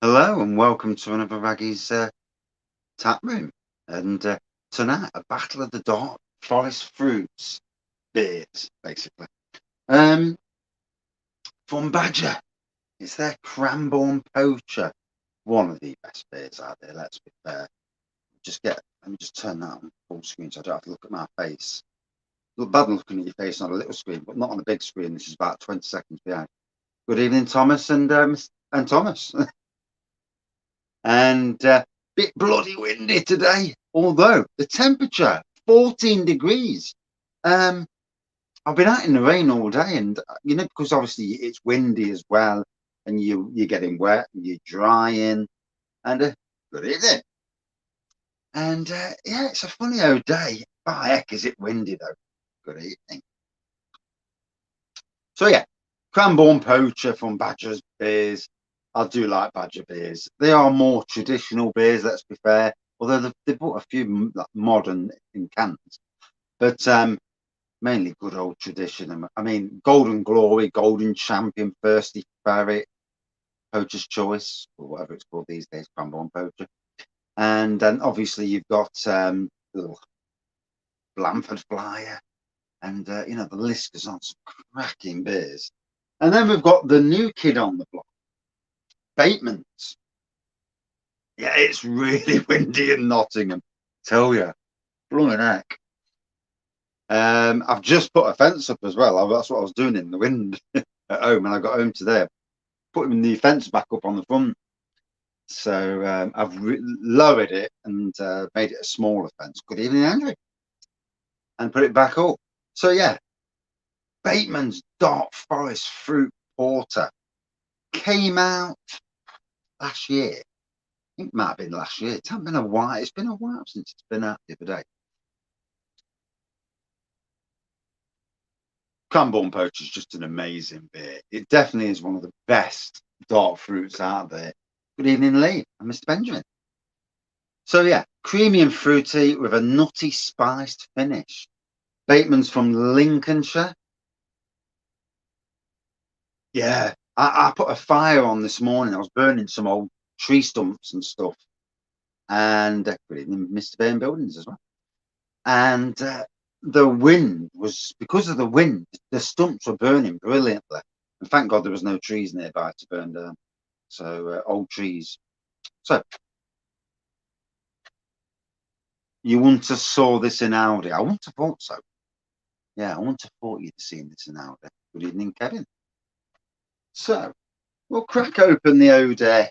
Hello and welcome to another Wraggys Taproom. And tonight, a battle of the dark forest fruits beers, basically. Um, from Badger, it's their Cranbourne Poacher, one of the best beers out there. Let's be fair. Let me just turn that on full screen so I don't have to look at my face. Look bad looking at your face on a little screen, but not on a big screen. This is about 20 seconds behind. Good evening, Thomas and Thomas. And bit bloody windy today, although the temperature 14 degrees. I've been out in the rain all day, and because obviously it's windy as well, and you're getting wet and you're drying. And good evening. And yeah, it's a funny old day. By heck, is it windy though? Good evening. So yeah, Cranbourne Poacher from Badger's Beers. I do like Badger beers. They are more traditional beers, let's be fair. Although they've bought a few like, modern in cans, but mainly good old tradition. I mean, Golden Glory, Golden Champion, Thirsty Ferret, Poacher's Choice, or whatever it's called these days, Cranbourne Poacher. And then obviously you've got little Blandford Flyer, and the list goes on, some cracking beers. And then we've got the new kid on the block, Batemans. Yeah, it's really windy in Nottingham. Tell you, blowing heck. I've just put a fence up as well. That's what I was doing in the wind at home, and I got home today. Putting the fence back up on the front. So I've lowered it and made it a smaller fence. Good evening, Andrew. And put it back up. So yeah, Bateman's Dark Forest Fruit Porter came out last year. I think it might have been last year. It hasn't been a while. It's been a while since it's been out the other day. Cranbourne Poacher is just an amazing beer. It definitely is one of the best dark fruits out there. Good evening, Lee and Mr. Benjamin. So yeah, creamy and fruity with a nutty spiced finish. Bateman's from Lincolnshire. Yeah, I put a fire on this morning. I was burning some old tree stumps and stuff. And good evening, Mr. Bain Buildings as well. And the wind was, because of the wind, the stumps were burning brilliantly. And thank God there was no trees nearby to burn down. So old trees. So you wouldn't have saw this in Audi. I wouldn't have thought so. Yeah, I wouldn't have thought you'd seen this in Audi. Good evening, Kevin. So we'll crack open the Ode.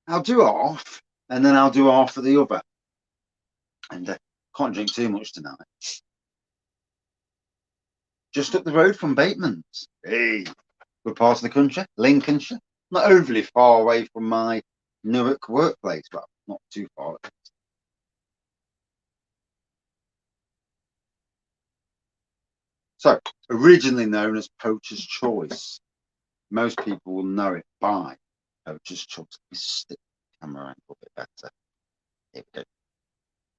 I'll do half, and then I'll do half of the other. And can't drink too much tonight. Just up the road from Batemans. Hey, good part of the country, Lincolnshire. Not overly far away from my Newark workplace. Well, not too far. So, originally known as Poacher's Choice, most people will know it by Poacher's Choice. Let me stick the camera angle a bit better. Here we go.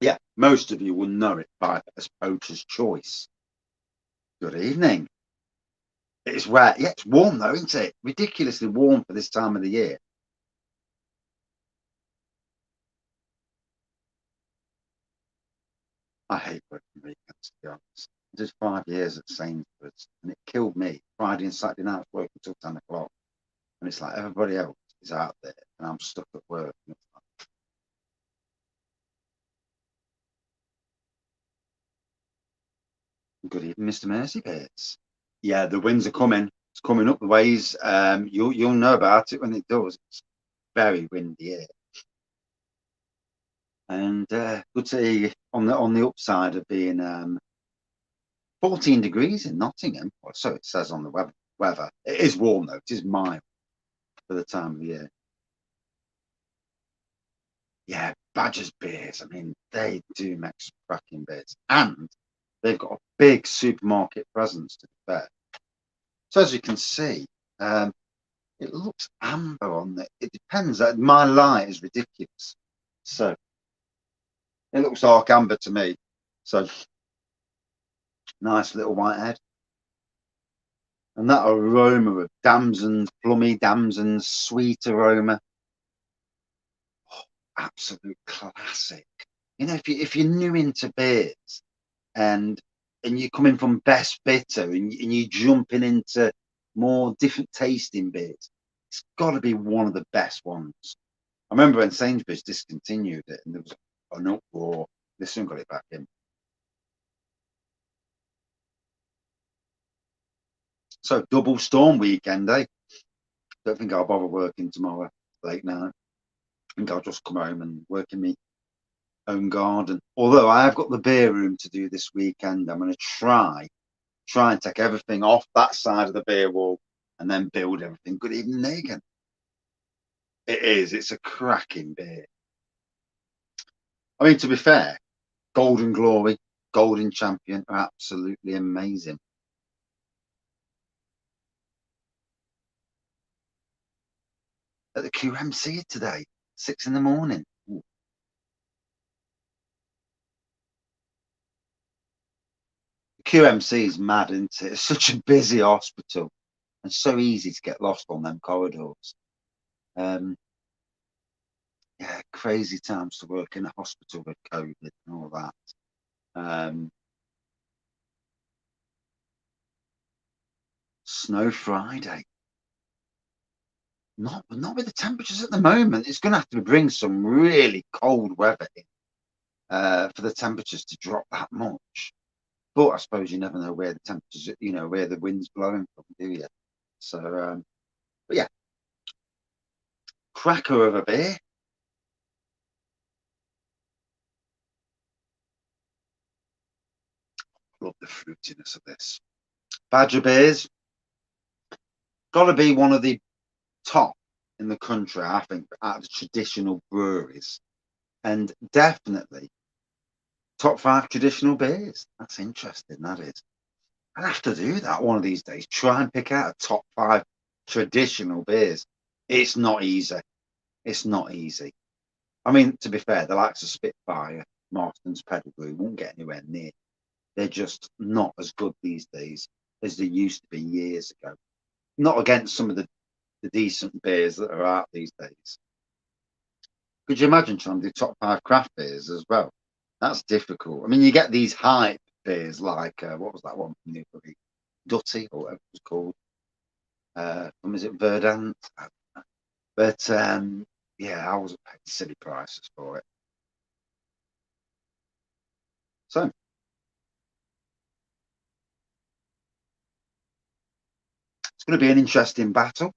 Yeah, most of you will know it by as Poacher's Choice. Good evening. It's wet. Yeah, it's warm though, isn't it? Ridiculously warm for this time of the year. I hate working weekends, to be honest. I did 5 years at Sainsbury's and it killed me. Friday and Saturday nights working until 10 o'clock. And it's like everybody else is out there and I'm stuck at work. Good evening, Mr. Mercy Bates. Yeah, the winds are coming. It's coming up the ways. You'll know about it when it does. It's very windy here. And good to see on the upside of being 14 degrees in Nottingham. Well, so it says on the weather. It is warm though. It is mild for the time of year. Yeah, Badger's beers. I mean, they do make some cracking beers, and they've got a big supermarket presence. To be fair, so as you can see, it looks amber on it. It depends. My light is ridiculous, so it looks dark amber to me. So nice little white head. And that aroma of damsons, plummy damsons, sweet aroma. absolute classic. You know, if you're new into beers and you're coming from best bitter and you're jumping into more different tasting beers, it's got to be one of the best ones. I remember when Sainsbury's discontinued it and there was an uproar. This one got it back in. So double storm weekend, eh? Don't think I'll bother working tomorrow late night. I think I'll just come home and work in my own garden. Although I have got the beer room to do this weekend, I'm going to try and take everything off that side of the beer wall and then build everything. Good evening, Megan. It is. It's a cracking beer. I mean, to be fair, Golden Glory, Golden Champion are absolutely amazing. At the QMC today, 6 in the morning. Ooh. The QMC is mad, isn't it? It's such a busy hospital and so easy to get lost on them corridors. Um, yeah, crazy times to work in a hospital with COVID and all that. Um, Snow Friday. Not with the temperatures at the moment. It's going to have to bring some really cold weather in for the temperatures to drop that much. But I suppose you never know where the temperatures, you know, where the wind's blowing from, do you? So, but yeah, cracker of a beer. Love the fruitiness of this. Badger beers, got to be one of the top in the country, I think, out of the traditional breweries, and definitely top 5 traditional beers. That's interesting. That is. I'd have to do that one of these days. Try and pick out a top 5 traditional beers. It's not easy. It's not easy. I mean, to be fair, the likes of Spitfire, Marston's Pedigree won't get anywhere near. They're just not as good these days as they used to be years ago. Not against some of the decent beers that are out these days. Could you imagine trying to do top 5 craft beers as well? That's difficult. I mean, you get these hype beers like what was that one from the Dutty or whatever it was called? Was it Verdant? But yeah, I wasn't paying silly prices for it. So it's going to be an interesting battle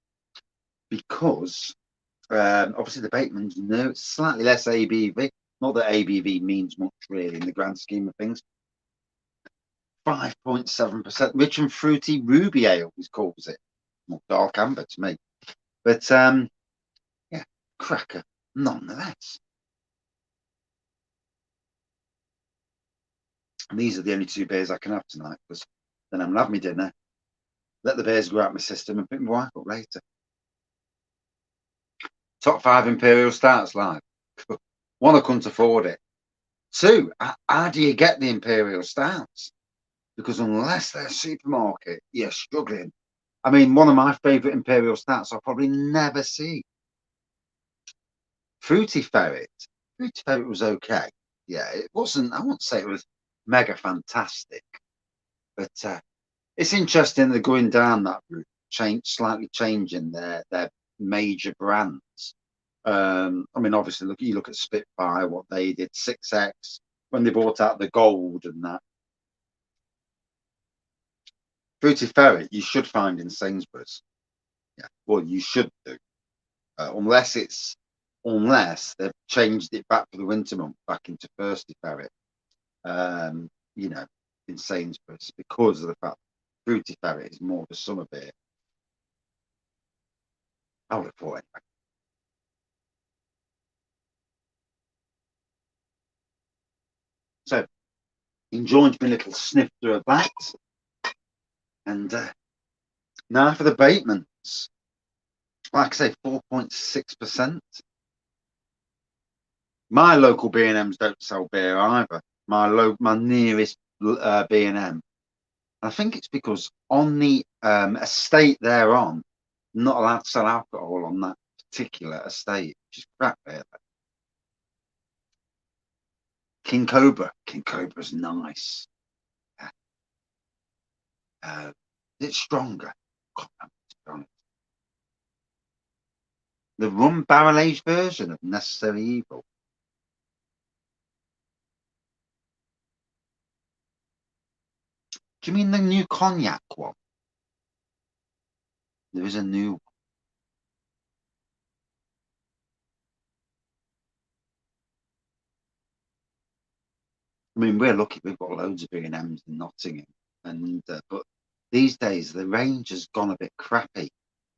because obviously the Batemans know it's slightly less ABV. Not that ABV means much really in the grand scheme of things. 5.7%, rich and fruity ruby ale, he calls it. More dark amber to me. But yeah, cracker nonetheless. And these are the only 2 beers I can have tonight because then I'm going to have my dinner, let the beers go out my system and pick my wife up later. Top 5 Imperial Stouts live. One, I couldn't afford it. 2, how do you get the Imperial Stouts? Because unless they're supermarket, you're struggling. I mean, one of my favourite Imperial Stouts I'll probably never see. Fruity Ferret. Fruity Ferret was okay. Yeah, it wasn't, I won't say it was mega fantastic, but it's interesting they're going down that route, slightly changing their major brands. I mean, obviously, you look at Spitfire, what they did, 6X, when they bought out the gold and that. Fruity Ferret, you should find in Sainsbury's. Yeah, well, you should do, unless they've changed it back for the winter month back into Thirsty Ferret. You know, in Sainsbury's because of the fact Fruity Ferret is more of a summer beer. I would have thought anyway. So enjoyed my little snifter of that. And now for the Batemans. Like I say, 4.6%. My local B&Ms don't sell beer either. My nearest B&M. I think it's because on the estate they're on, not allowed to sell alcohol on that particular estate, which is crap beer. King Cobra. King Cobra's nice. It's stronger. God, to be honest. The rum barrel aged version of Necessary Evil. Do you mean the new cognac one? There is a new one. I mean, we're lucky we've got loads of B&Ms in Nottingham, and but these days the range has gone a bit crappy.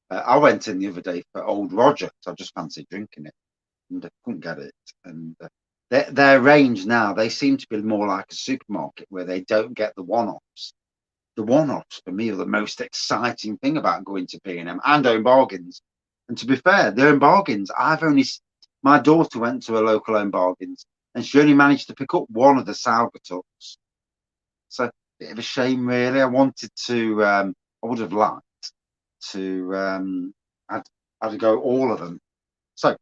I went in the other day for Old Roger, so I just fancied drinking it, and I couldn't get it. And their range now, they seem to be more like a supermarket where they don't get the one-offs. The one-offs for me are the most exciting thing about going to B&M and Own Bargains. And to be fair, the Own Bargains, my daughter went to a local Own Bargains and she only managed to pick up one of the Salvators. So, a bit of a shame, really. I wanted to, I would have liked to, I'd go all of them. So,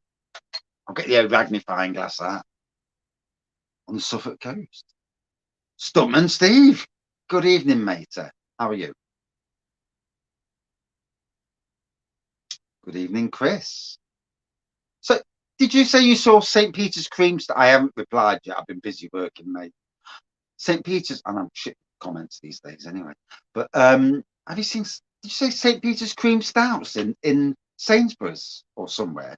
I'll get the old magnifying glass out on the Suffolk coast. Stuntman Steve, good evening, mate. How are you? Good evening, Chris. So, did you say you saw St. Peter's cream? I haven't replied yet. I've been busy working, mate. St. Peter's, and I'm shit comments these days anyway. But have you seen? Did you say St. Peter's cream stouts in Sainsbury's or somewhere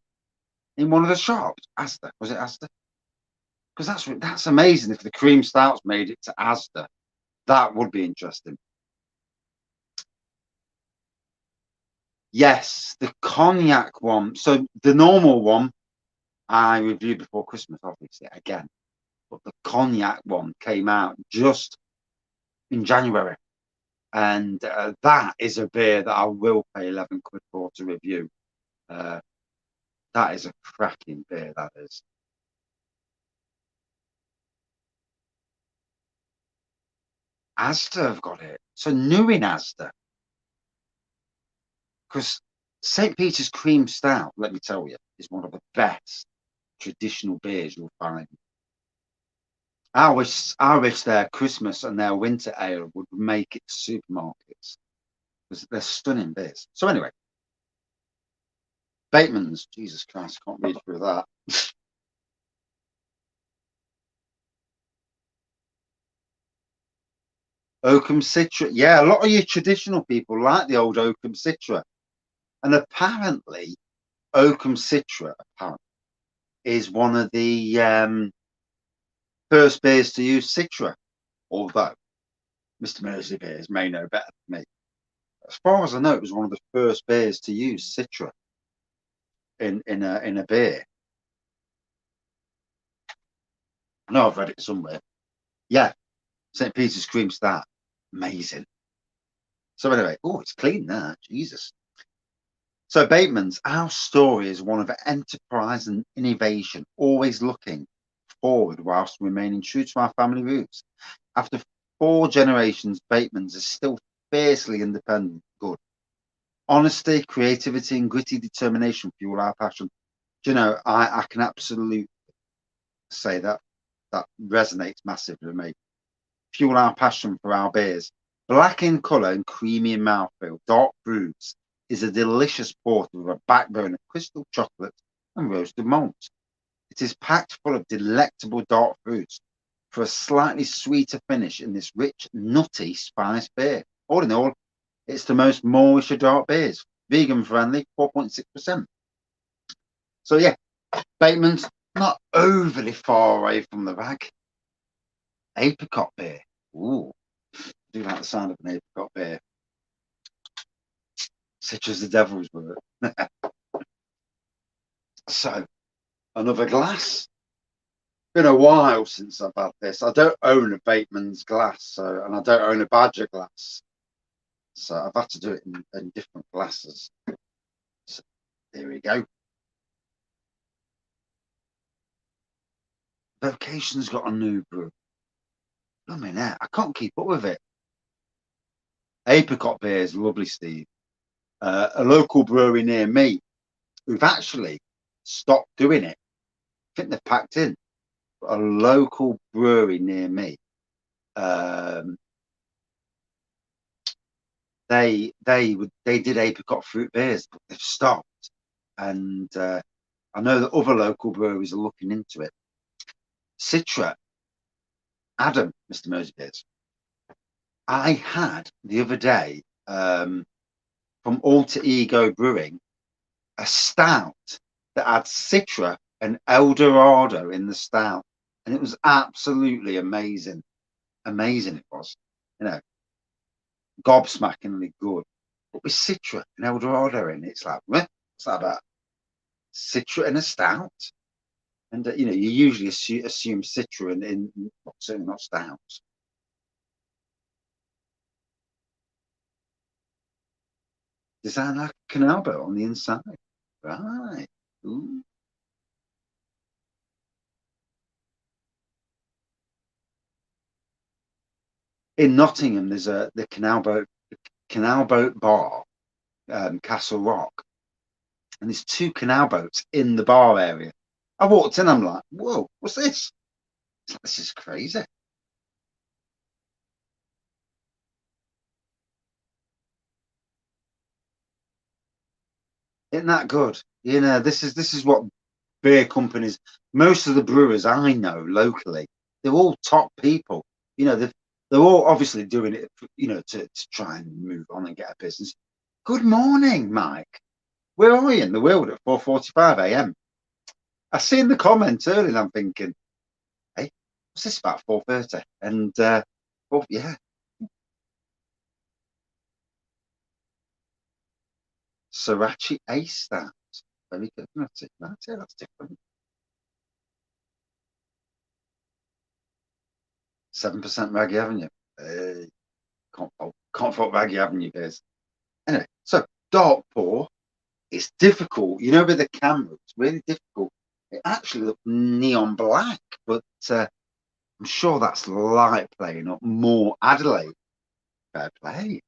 in one of the shops? Asda, was it Asda? Because that's amazing. If the cream stouts made it to Asda, that would be interesting. Yes, the cognac one. So the normal one I reviewed before Christmas, obviously, again. But the cognac one came out just in January. And that is a beer that I will pay 11 quid for to review. Uh, that is a cracking beer, that is. Asda have got it. So new in Asda. Because St. Peter's Cream Stout, let me tell you, is one of the best traditional beers you'll find. I wish their Christmas and their winter ale would make it to supermarkets because they're stunning beers. So anyway, Batemans, Jesus Christ, I can't read through that. Oakham Citra, yeah, a lot of your traditional people like the old Oakham Citra, and apparently Oakham Citra apparently is one of the first beers to use Citra, although Mr. Mersey Beers may know better than me. As far as I know, it was one of the first beers to use Citra in a beer. I know I've read it somewhere. Yeah, St. Peter's Cream Stout, amazing. So anyway, oh, it's clean there, Jesus. So Bateman's, our story is one of enterprise and innovation, always looking forward whilst remaining true to our family roots. After 4 generations, Bateman's is still fiercely independent. Good. Honesty, creativity, and gritty determination fuel our passion. Do you know, I can absolutely say that resonates massively with me. Fuel our passion for our beers. Black in colour and creamy in mouthfeel, dark brews is a delicious porter with a backbone of crystal chocolate and roasted malt. It is packed full of delectable dark fruits for a slightly sweeter finish in this rich, nutty spice beer. All in all, it's the most Moorish of dark beers. Vegan friendly, 4.6%. So yeah, Bateman's not overly far away from the rag. Apricot beer. Ooh, I do like the sound of an apricot beer. Such as the devil's work. So, another glass. Been a while since I've had this. I don't own a Bateman's glass, and I don't own a Badger glass. So I've had to do it in different glasses. So, there we go. Vocation's got a new brew. I mean, I can't keep up with it. Apricot beer is lovely, Steve. A local brewery near me who've actually stopped doing it. I think they've packed in. a local brewery near me. They did apricot fruit beers, but they've stopped. And I know that other local breweries are looking into it. Citra, Adam, Mr. Mosby's. I had the other day from Alter Ego Brewing a stout that had Citra and Eldorado in the stout, and it was absolutely amazing. Amazing it was, you know, gobsmackingly good. But with Citra and Eldorado in it, it's like, what's that about? Citra and a stout? And you know, you usually assume Citra in well, certainly not stouts. Design like a canal boat on the inside, right? Ooh. In Nottingham, there's the canal boat bar, Castle Rock, and there's two canal boats in the bar area. I walked in, I'm like, whoa, what's this? Like, this is crazy. Isn't that good? You know, this is what beer companies, most of the brewers I know locally, they're all top people. You know, they're all obviously doing it, you know, to try and move on and get a business. Good morning, Mike. Where are you in the world at 4:45 a.m.? I seen the comments early and I'm thinking, hey, what's this about 4:30? And well, yeah, Sriracha Ace that. Very good. That's different. 7% Raggy Avenue. Hey, can't fault Raggy Avenue beers. Anyway, so dark pour, it's difficult. You know, with the camera, it's really difficult. It actually looks neon black, but I'm sure that's light playing up more. Adelaide, fair play.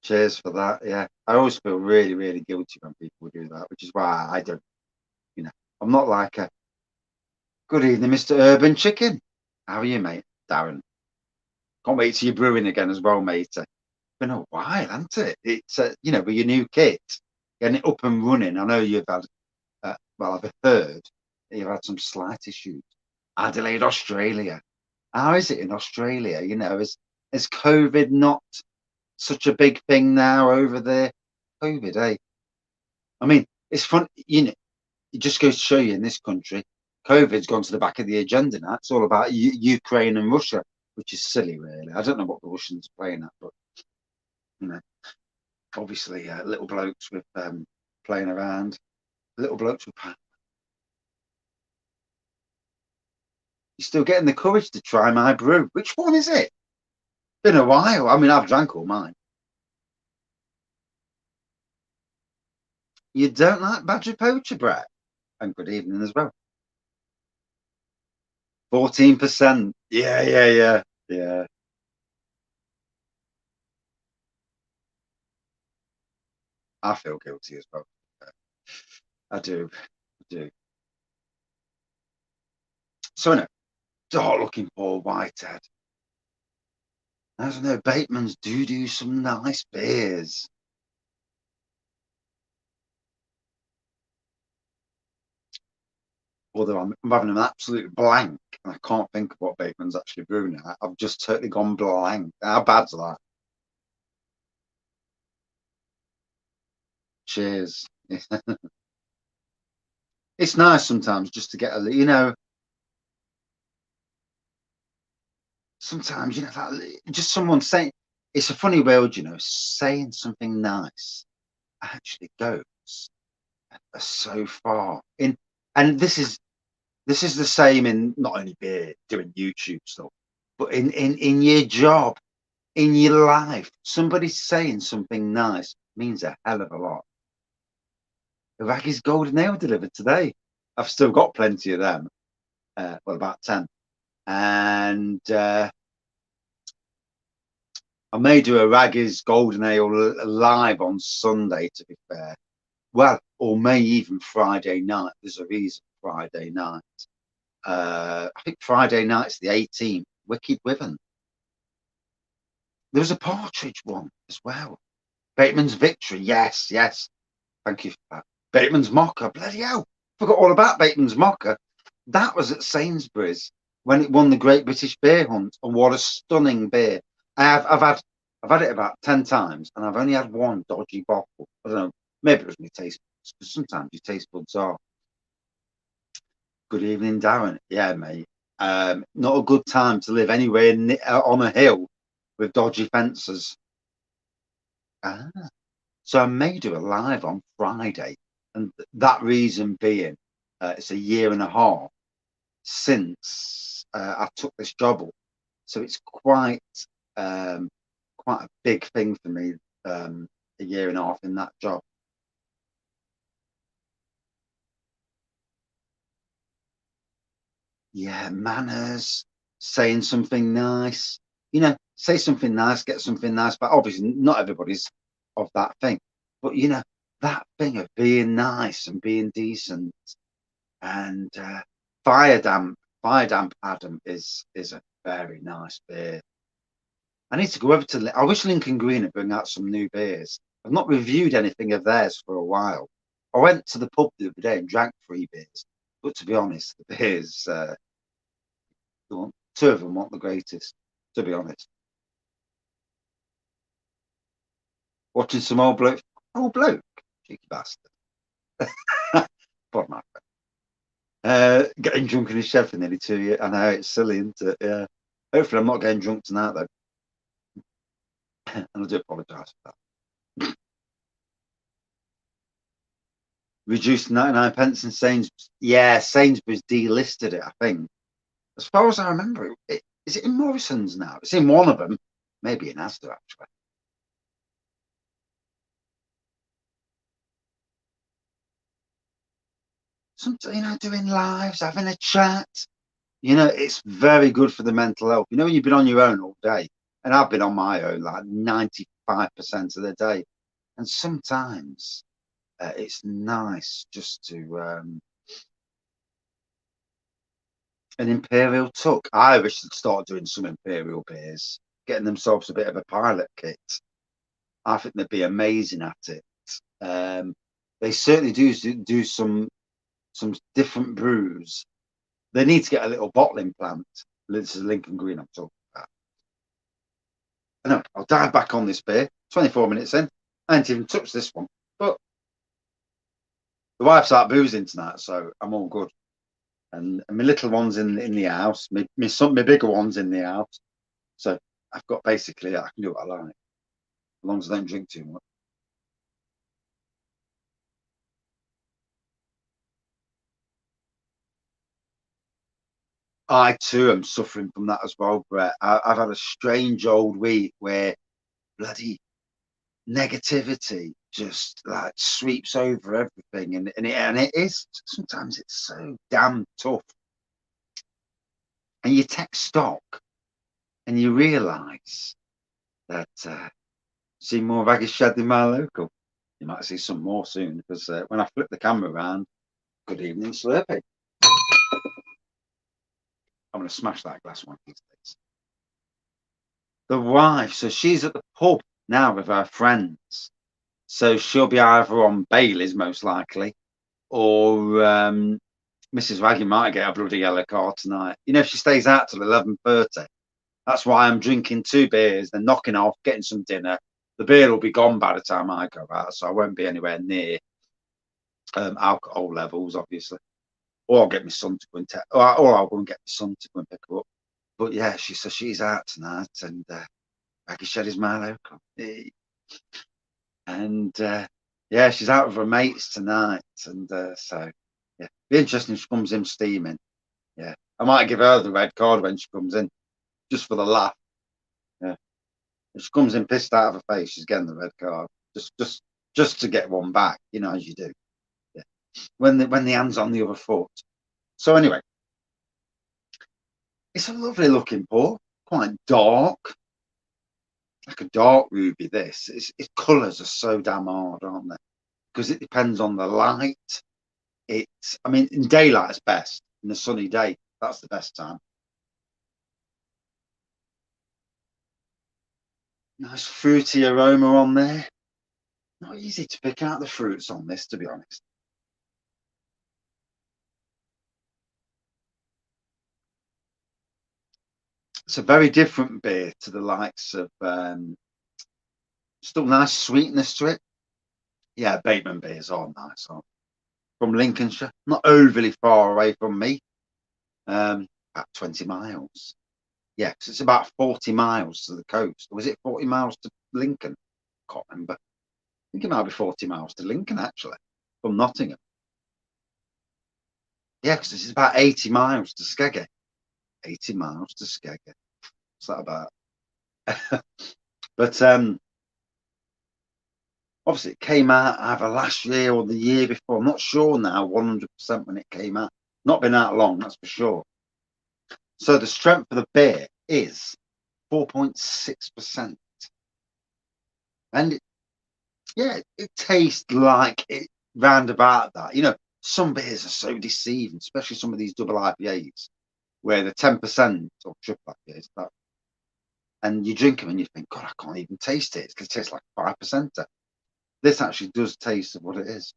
Cheers for that. Yeah, I always feel really, really guilty when people do that, which is why I don't, you know, I'm not like a good evening, Mr. Urban Chicken. How are you, mate? Darren. Can't wait till you're brewing again as well, mate. Been a while, hasn't it? It's you know, with your new kit, getting it up and running. I know you've had, well, I've heard that you've had some slight issues. Adelaide, Australia. How is it in Australia? You know, is COVID not such a big thing now over there? COVID, eh? I mean, it's fun. You know, it just goes to show you in this country, COVID's gone to the back of the agenda now. It's all about Ukraine and Russia, which is silly, really. I don't know what the Russians are playing at, but you know, obviously, little blokes with playing around, little blokes with. You're still getting the courage to try my brew. Which one is it? Been a while. I mean, I've drank all mine. You don't like Badger Poacher, Brett? And good evening as well. 14%. Yeah, yeah, yeah, yeah. I feel guilty as well. I do. I do. So, no, dark looking Paul Whitehead. I don't know. Batemans do some nice beers. Although I'm having an absolute blank and I can't think of what Bateman's actually brewing. I've just totally gone blank. How bad's that? Cheers. It's nice sometimes just to get a, you know, sometimes, you know, that, just someone saying, it's a funny world, you know, saying something nice actually goes so far in. And this is the same in not only beer, doing YouTube stuff, but in your job, in your life. Somebody saying something nice means a hell of a lot. The Wraggys golden ale delivered today. I've still got plenty of them. Well, about 10. And I may do a Wraggys Golden Ale live on Sunday, to be fair. Well, or may even Friday night. There's a reason Friday night. I think Friday night's the 18th. Wicked Wyvern. There was a partridge one as well. Bateman's Victory. Yes, yes. Thank you for that. Bateman's Mocker. Bloody hell. Forgot all about Bateman's Mocker. That was at Sainsbury's when it won the Great British Beer Hunt. And what a stunning beer. I've had it about 10 times and I've only had one dodgy bottle. I don't know. Maybe it was my taste buds, because sometimes your taste buds are. Good evening, Darren. Yeah, mate. Not a good time to live anywhere on a hill with dodgy fences. Ah. So I may do a live on Friday, and that reason being, it's a year and a half since I took this job up, so it's quite a big thing for me. A year and a half in that job. Yeah, manners, saying something nice. Say something nice, get something nice. But obviously, not everybody's of that thing. But that thing of being nice and being decent. And fire damp Adam is a very nice beer. I need to go over to. I wish Lincoln Green would bring out some new beers. I've not reviewed anything of theirs for a while. I went to the pub the other day and drank 3 beers, but to be honest, the beers, two of them weren't the greatest. To be honest, watching some old bloke, cheeky bastard. Pardon my getting drunk in his shed for nearly 2 years. I know it's silly, isn't it? Yeah. Hopefully, I'm not getting drunk tonight though, and I do apologise for that. Reduced 99 pence in Sainsbury's. Yeah, Sainsbury's delisted it, I think. As far as I remember, is it in Morrison's now? It's in one of them, maybe in Asda actually. Sometimes, doing lives, having a chat. It's very good for the mental health. When you've been on your own all day, and I've been on my own like 95% of the day, and sometimes it's nice just to an imperial tuck. I wish they'd start doing some imperial beers, getting themselves a bit of a pilot kit. I think they'd be amazing at it. Um, they certainly do some different brews. They need to get a little bottling plant. This is Lincoln Green I'm talking about. I know, I'll dive back on this beer. 24 minutes in. I ain't even touched this one. But the wife's out boozing tonight, so I'm all good. And my little one's in the house. My bigger one's in the house. So I've got basically, I can do what I like, as long as I don't drink too much. I too am suffering from that as well, Brett. I've had a strange old week where bloody negativity just like sweeps over everything, and it is sometimes it's so damn tough. And you take stock and you realise that see more Wraggys shed in my local. You might see some more soon because when I flip the camera around, good evening, Slurpee. I'm going to smash that glass one of these days. The wife, so she's at the pub now with her friends. So she'll be either on Bailey's most likely, or Mrs. Waggy might get a bloody yellow card tonight. If she stays out till 11:30, that's why I'm drinking 2 beers, then knocking off, getting some dinner. The beer will be gone by the time I go out, so I won't be anywhere near alcohol levels, obviously. Or I'll get my son to go and or I'll go and get my son to go and pick her up. But yeah, she says she's out tonight, and Waggy Shed is my local. And yeah, she's out with her mates tonight, and so yeah, be interesting if she comes in steaming. Yeah, I might give her the red card when she comes in, just for the laugh. Yeah, if she comes in pissed out of her face, she's getting the red card, just to get one back, as you do. Yeah, when the hand's on the other foot. So anyway, it's a lovely looking pub, quite dark. like a dark ruby. This its colours are so damn hard, aren't they? Because it depends on the light. I mean, in daylight it's best. In a sunny day, that's the best time. Nice fruity aroma on there. Not easy to pick out the fruits on this, to be honest. It's a very different beer to the likes of still nice sweetness to it. Yeah, Bateman beers are nice. From Lincolnshire, not overly far away from me. About 20 miles. Yeah, because it's about 40 miles to the coast. Was it 40 miles to Lincoln? Can't remember. I think it might be 40 miles to Lincoln, actually, from Nottingham. Yeah, because it's about 80 miles to Skeggy. 80 miles to Skeggy. What's that about? But obviously, it came out either last year or the year before. I'm not sure now, 100% when it came out. Not been out long, that's for sure. So the strength of the beer is 4.6%. And yeah, it tastes like it round about that. You know, some beers are so deceiving, especially some of these double IPAs, where the 10% or triple IPAs, and you drink them and you think, God, I can't even taste it. It's going to taste like 5%. This actually does taste of what it is.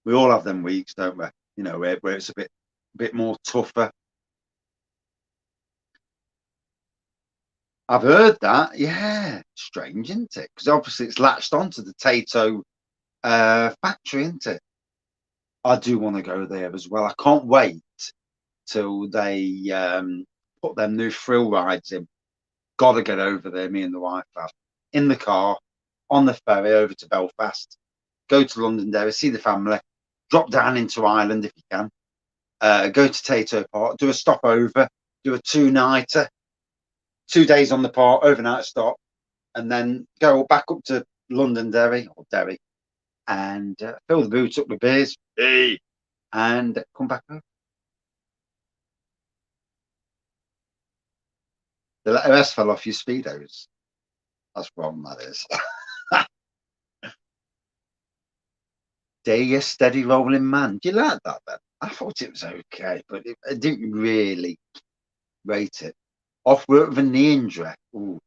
We all have them weeks, don't we? You know, where it's a bit more tougher. I've heard that. Yeah, strange, isn't it? Because obviously it's latched onto the Tato factory, isn't it? I do want to go there as well. I can't wait till they put them new thrill rides in. Got to get over there, me and the wife have. In the car, on the ferry over to Belfast, go to Londonderry, see the family, drop down into Ireland if you can, go to Tato Park, do a stopover, do a two-nighter, 2 days on the park, overnight stop, and then go back up to Londonderry or Derry and fill the boots up with beers, hey, and come back home. The letter S fell off your speedos. That's wrong, that is. Day, you steady rolling man. Do you like that then? I thought it was okay, but I didn't really rate it. Off work with a knee injury. Ooh.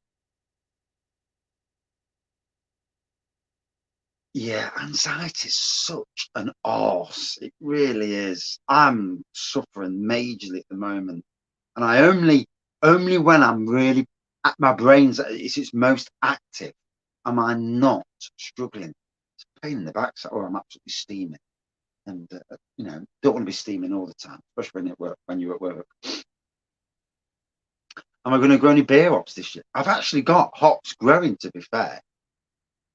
Yeah, anxiety is such an arse. It really is. I'm suffering majorly at the moment. And I only when I'm really at my brain's is its most active, am I not struggling. It's a pain in the backside, or I'm absolutely steaming. And you know, don't want to be steaming all the time, especially when you're at work. Am I going to grow any beer hops this year? I've actually got hops growing, to be fair.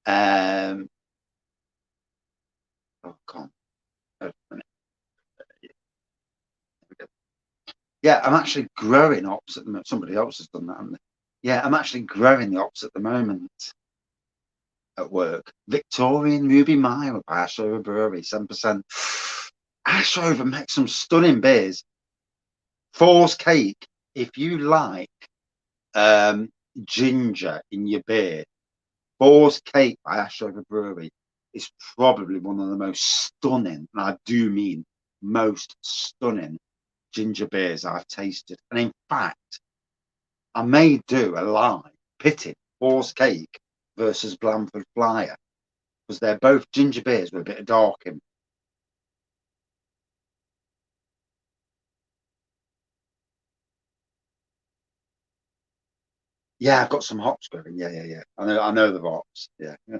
Um, oh, come on. Yeah, I'm actually growing hops at the moment. Somebody else has done that, haven't they? Yeah, I'm actually growing the hops at the moment at work. Victorian Ruby Mile by Ashover Brewery, 7%. Ashover makes some stunning beers. Four's Cake, if you like ginger in your beer, Four's Cake by Ashover Brewery is probably one of the most stunning, and I do mean most stunning ginger beers I've tasted. And in fact, I may do a live pitted Four's Cake versus Blandford Flyer because they're both ginger beers with a bit of dark in. Yeah, I've got some hops going. Yeah, yeah, yeah. I know the hops. Yeah, yeah,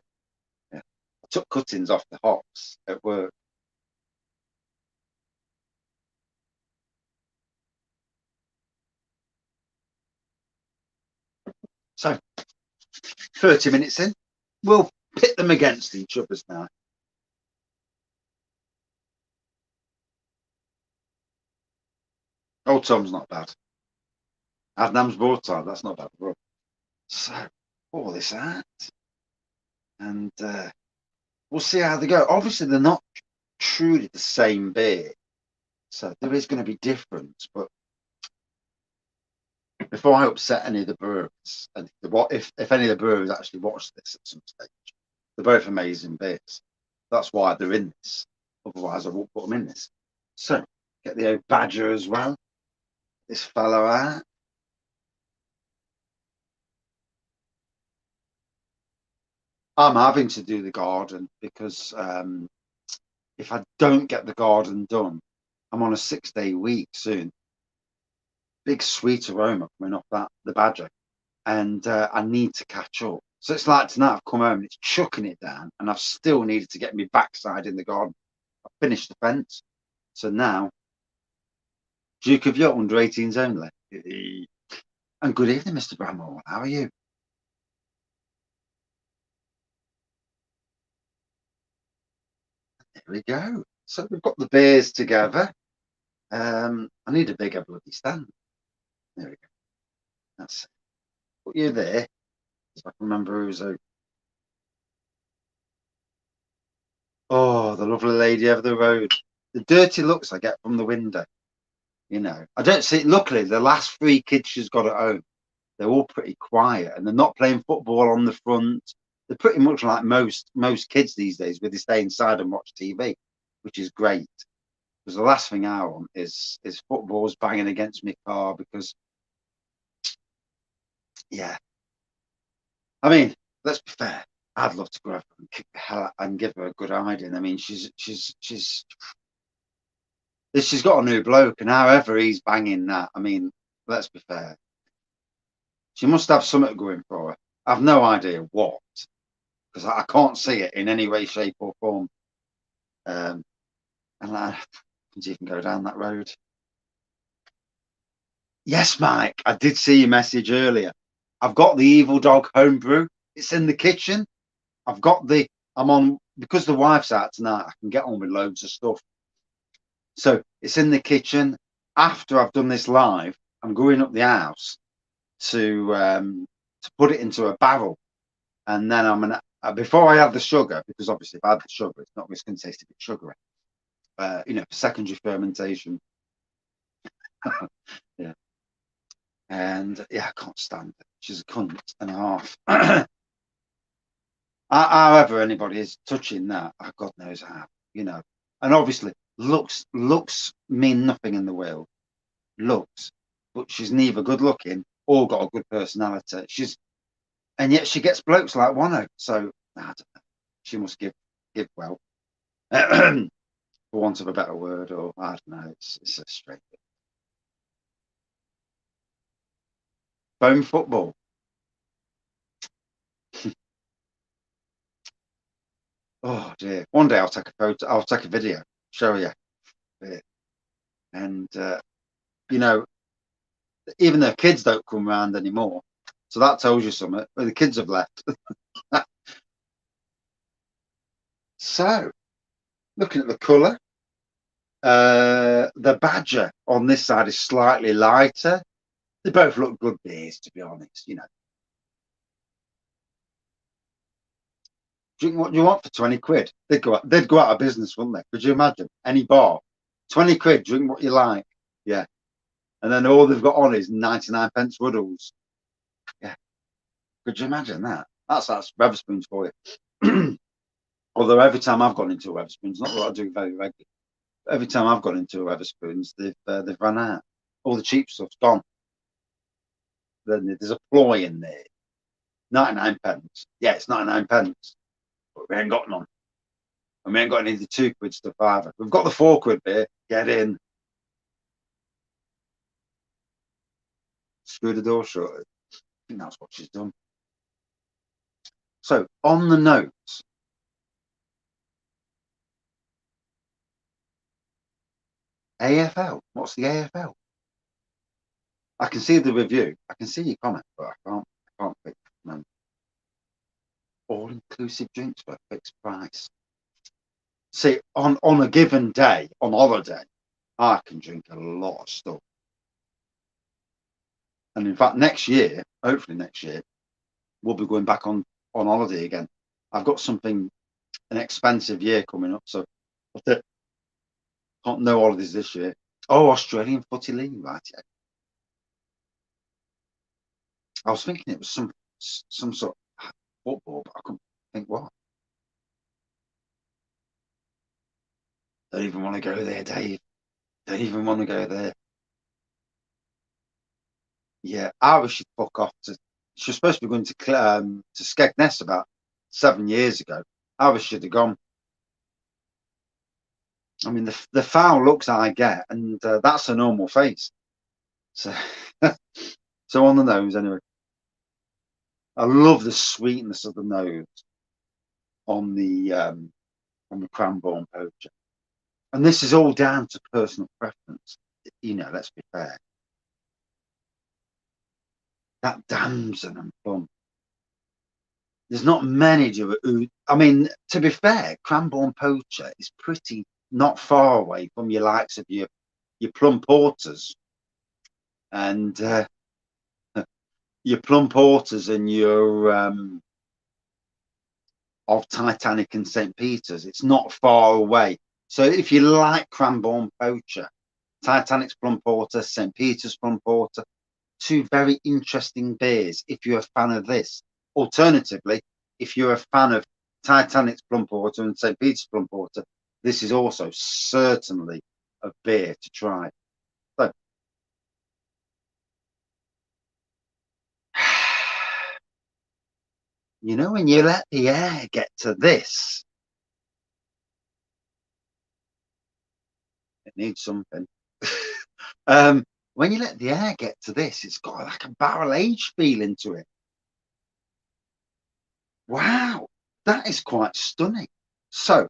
yeah. I took cuttings off the hops at work. So 30 minutes in, we'll pit them against each other's now. Old Tom's not bad. Adnam's Broadside, that's not bad. Bro. So all this out, and we'll see how they go. Obviously, they're not truly the same beer, so there is going to be difference. But before I upset any of the brewers, and if any of the brewers actually watch this at some stage, they're both amazing beers. That's why they're in this. Otherwise, I won't put them in this. So, get the old Badger as well. This fellow out. I'm having to do the garden because if I don't get the garden done, I'm on a 6-day week soon. Big sweet aroma coming off the Badger, and I need to catch up. So it's like tonight I've come home and it's chucking it down, and I've still needed to get my backside in the garden. I've finished the fence, so now Duke of York under 18s only. And good evening, Mr. Bramwell. How are you? There we go. So we've got the beers together. I need a bigger bloody stand. There we go. That's it. Put you there, so I can remember who's who. Oh, the lovely lady over the road. The dirty looks I get from the window. I don't see. Luckily, the last 3 kids she's got at home, they're all pretty quiet and they're not playing football on the front. They're pretty much like most kids these days, where they stay inside and watch TV, which is great. Because the last thing I want is footballs banging against my car. Because yeah, I mean, let's be fair. I'd love to go over and kick the hell out and give her a good hiding. I mean, she's got a new bloke, and however he's banging that, I mean, let's be fair. She must have something going for her. I've no idea what, because I can't see it in any way, shape, or form. And I can't even go down that road. Yes, Mike, I did see your message earlier. I've got the Evil Dog homebrew. It's in the kitchen. I'm on, because the wife's out tonight, I can get on with loads of stuff. So it's in the kitchen. After I've done this live, I'm going up the house to put it into a barrel, and then I'm gonna before I add the sugar, because obviously if I add the sugar, it's not going to taste a bit sugary. Secondary fermentation. Yeah, and yeah, I can't stand it. She's a cunt and a half. However, anybody is touching that, God knows how. And obviously, looks mean nothing in the world. Looks, but she's neither good looking or got a good personality. And yet she gets blokes like Wano. So I don't know. She must give well, for want of a better word, or I don't know. It's a straight bone football. Oh dear. One day I'll take a photo. I'll take a video. Show you. And you know, even their kids don't come around anymore. So that tells you something. Well, the kids have left. So, looking at the colour, the Badger on this side is slightly lighter. They both look good beers, to be honest. Drink what you want for 20 quid. They'd go out of business, wouldn't they? Could you imagine? Any bar, 20 quid, drink what you like. Yeah. And then all they've got on is 99 pence Woodalls. Yeah. Could you imagine that? That's Wetherspoons for you. Although every time I've gone into a Wetherspoons, not that I do very regularly, every time I've gone into a Wetherspoons, they've run out. All the cheap stuff's gone. Then there's a ploy in there. 99 pence. Yeah, it's 99 pence. But we ain't got none. And we ain't got any of the 2 quid stuff either. We've got the 4 quid beer. Get in. Screw the door shut. I think that's what she's done. So on the notes, AFL. What's the AFL? I can see the review. I can see your comment, but I can't pick them. All-inclusive drinks for a fixed price. See, on a given day, on holiday, I can drink a lot of stuff. And in fact, hopefully next year, we'll be going back on holiday again. I've got an expensive year coming up, so I can't no holidays this year. Oh, Australian Footy League, right? Yeah. I was thinking it was some sort of football, but I couldn't think what. Don't even want to go there, Dave. Don't even want to go there. Yeah, I wish she'd fuck off to. She was supposed to be going to Skegness about 7 years ago. I wish she'd have gone. I mean, the foul looks I get, and that's a normal face. So, so on the nose anyway. I love the sweetness of the nose on the cranbourne poacher, and this is all down to personal preference. Let's be fair. That damson and plum. There's not many who. I mean, to be fair, cranbourne poacher is pretty not far away from your likes of your plum porters and your plum porters and your of Titanic and St. Peter's. It's not far away. So if you like cranbourne poacher, Titanic's plum porter, St. Peter's plum porter, two very interesting beers if you're a fan of this. Alternatively, if you're a fan of Titanic's plum porter and St. Peter's plum porter, this is also certainly a beer to try. So, when you let the air get to this, it needs something. When you let the air get to this, it's got like a barrel aged feeling to it. Wow, that is quite stunning. So,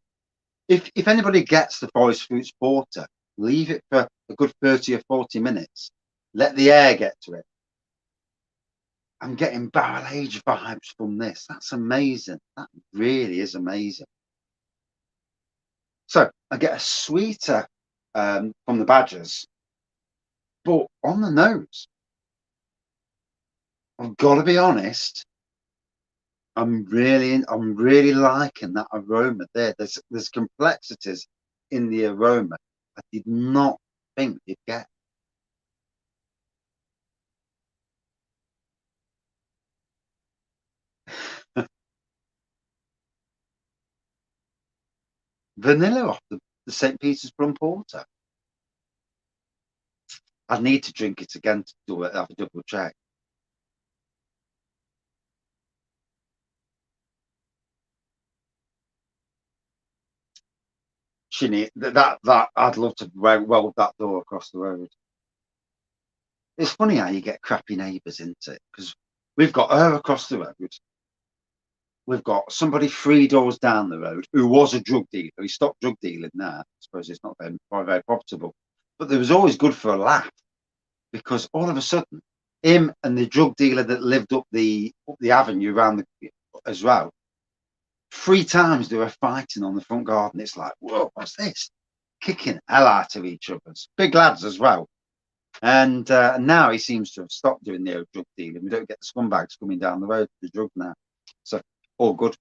if anybody gets the Forest Fruits Porter, leave it for a good 30 or 40 minutes. Let the air get to it. I'm getting barrel aged vibes from this. That's amazing. That really is amazing. So I get a sweeter from the Badgers, but on the nose, I've got to be honest. I'm really liking that aroma there. There's complexities in the aroma I did not think you'd get. Vanilla off the St. Peter's Plum Porter. I need to drink it again to do it, have a double check. Chinny, that I'd love to weld that door across the road. It's funny how you get crappy neighbours into it because we've got her across the road. We've got somebody 3 doors down the road who was a drug dealer. He stopped drug dealing now. I suppose it's not very profitable, but there was always good for a laugh because all of a sudden, him and the drug dealer that lived up the avenue around as well, 3 times they were fighting on the front garden. It's like, whoa, what's this? Kicking hell out of each other's big lads as well. And now he seems to have stopped doing the old drug dealing. We don't get the scumbags coming down the road with the drug now. So all good.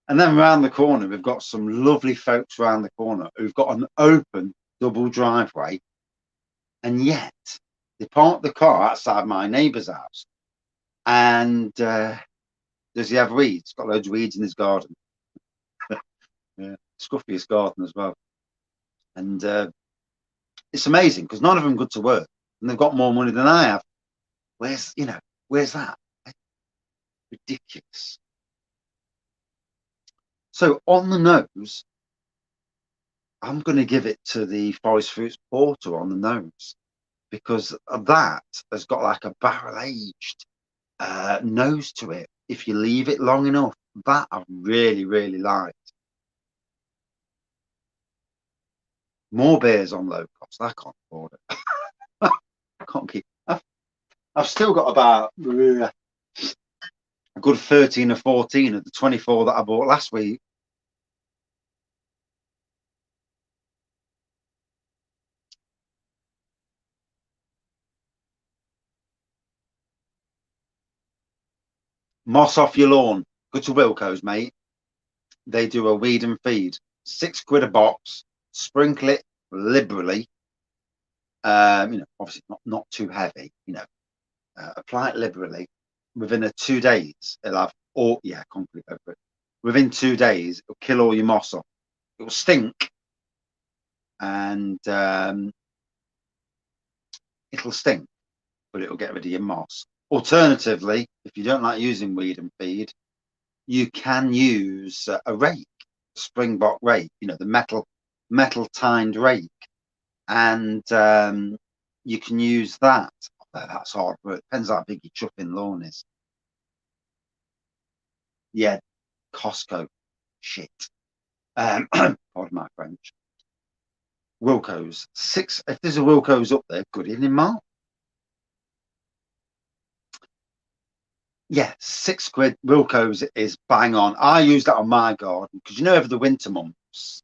And then around the corner, we've got some lovely folks around the corner who've got an open double driveway. And yet they park the car outside my neighbour's house. And does he have weeds? Got loads of weeds in his garden. Yeah, scruffiest garden as well. And it's amazing because none of them go to work and they've got more money than I have. Where's that? Ridiculous. So on the nose, I'm going to give it to the Forest Fruits Porter on the nose because that has got like a barrel aged nose to it. If you leave it long enough, that I really, really liked. More beers on low cost. I can't afford it. I can't keep. I've still got about a good 13 or 14 of the 24 that I bought last week. Moss off your lawn. Go to Wilco's, mate. They do a weed and feed. £6 a box. Sprinkle it liberally. Obviously not too heavy. apply it liberally. Within 2 days, it'll have all, yeah, concrete over it. Within 2 days, it'll kill all your moss off. It will stink, and it'll stink, but it'll get rid of your moss. Alternatively, if you don't like using weed and feed, you can use a rake, a springbok rake, you know, the metal tined rake, and you can use that. Oh, that's hard work. Depends how big your chuffing lawn is. Yeah, Costco, shit. Pardon my French. Wilco's, six. If there's a Wilco's up there, good evening, Mark. Yeah, £6. Wilco's is bang on. I use that on my garden because, you know, over the winter months,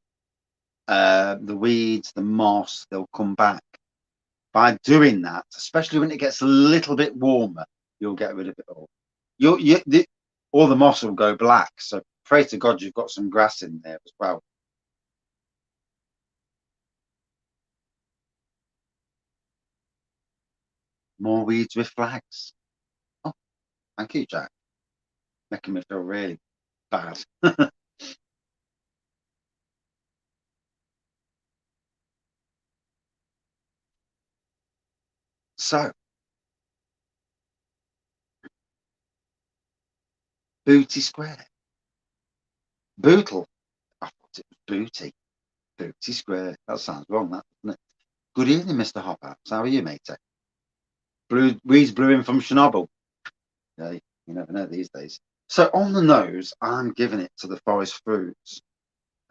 the weeds, the moss, they'll come back. By doing that, especially when it gets a little bit warmer, you'll get rid of it all. All the moss will go black. So pray to God you've got some grass in there as well. More weeds with flags. Oh, thank you, Jack. Making me feel really bad. So, Booty Square. Bootle. I thought it was Booty. Booty Square. That sounds wrong, that doesn't it? Good evening, Mr. Hopper. How are you, mate? Weeds brewing from Chernobyl. Yeah, you never know these days. So on the nose, I'm giving it to the Forest Fruits.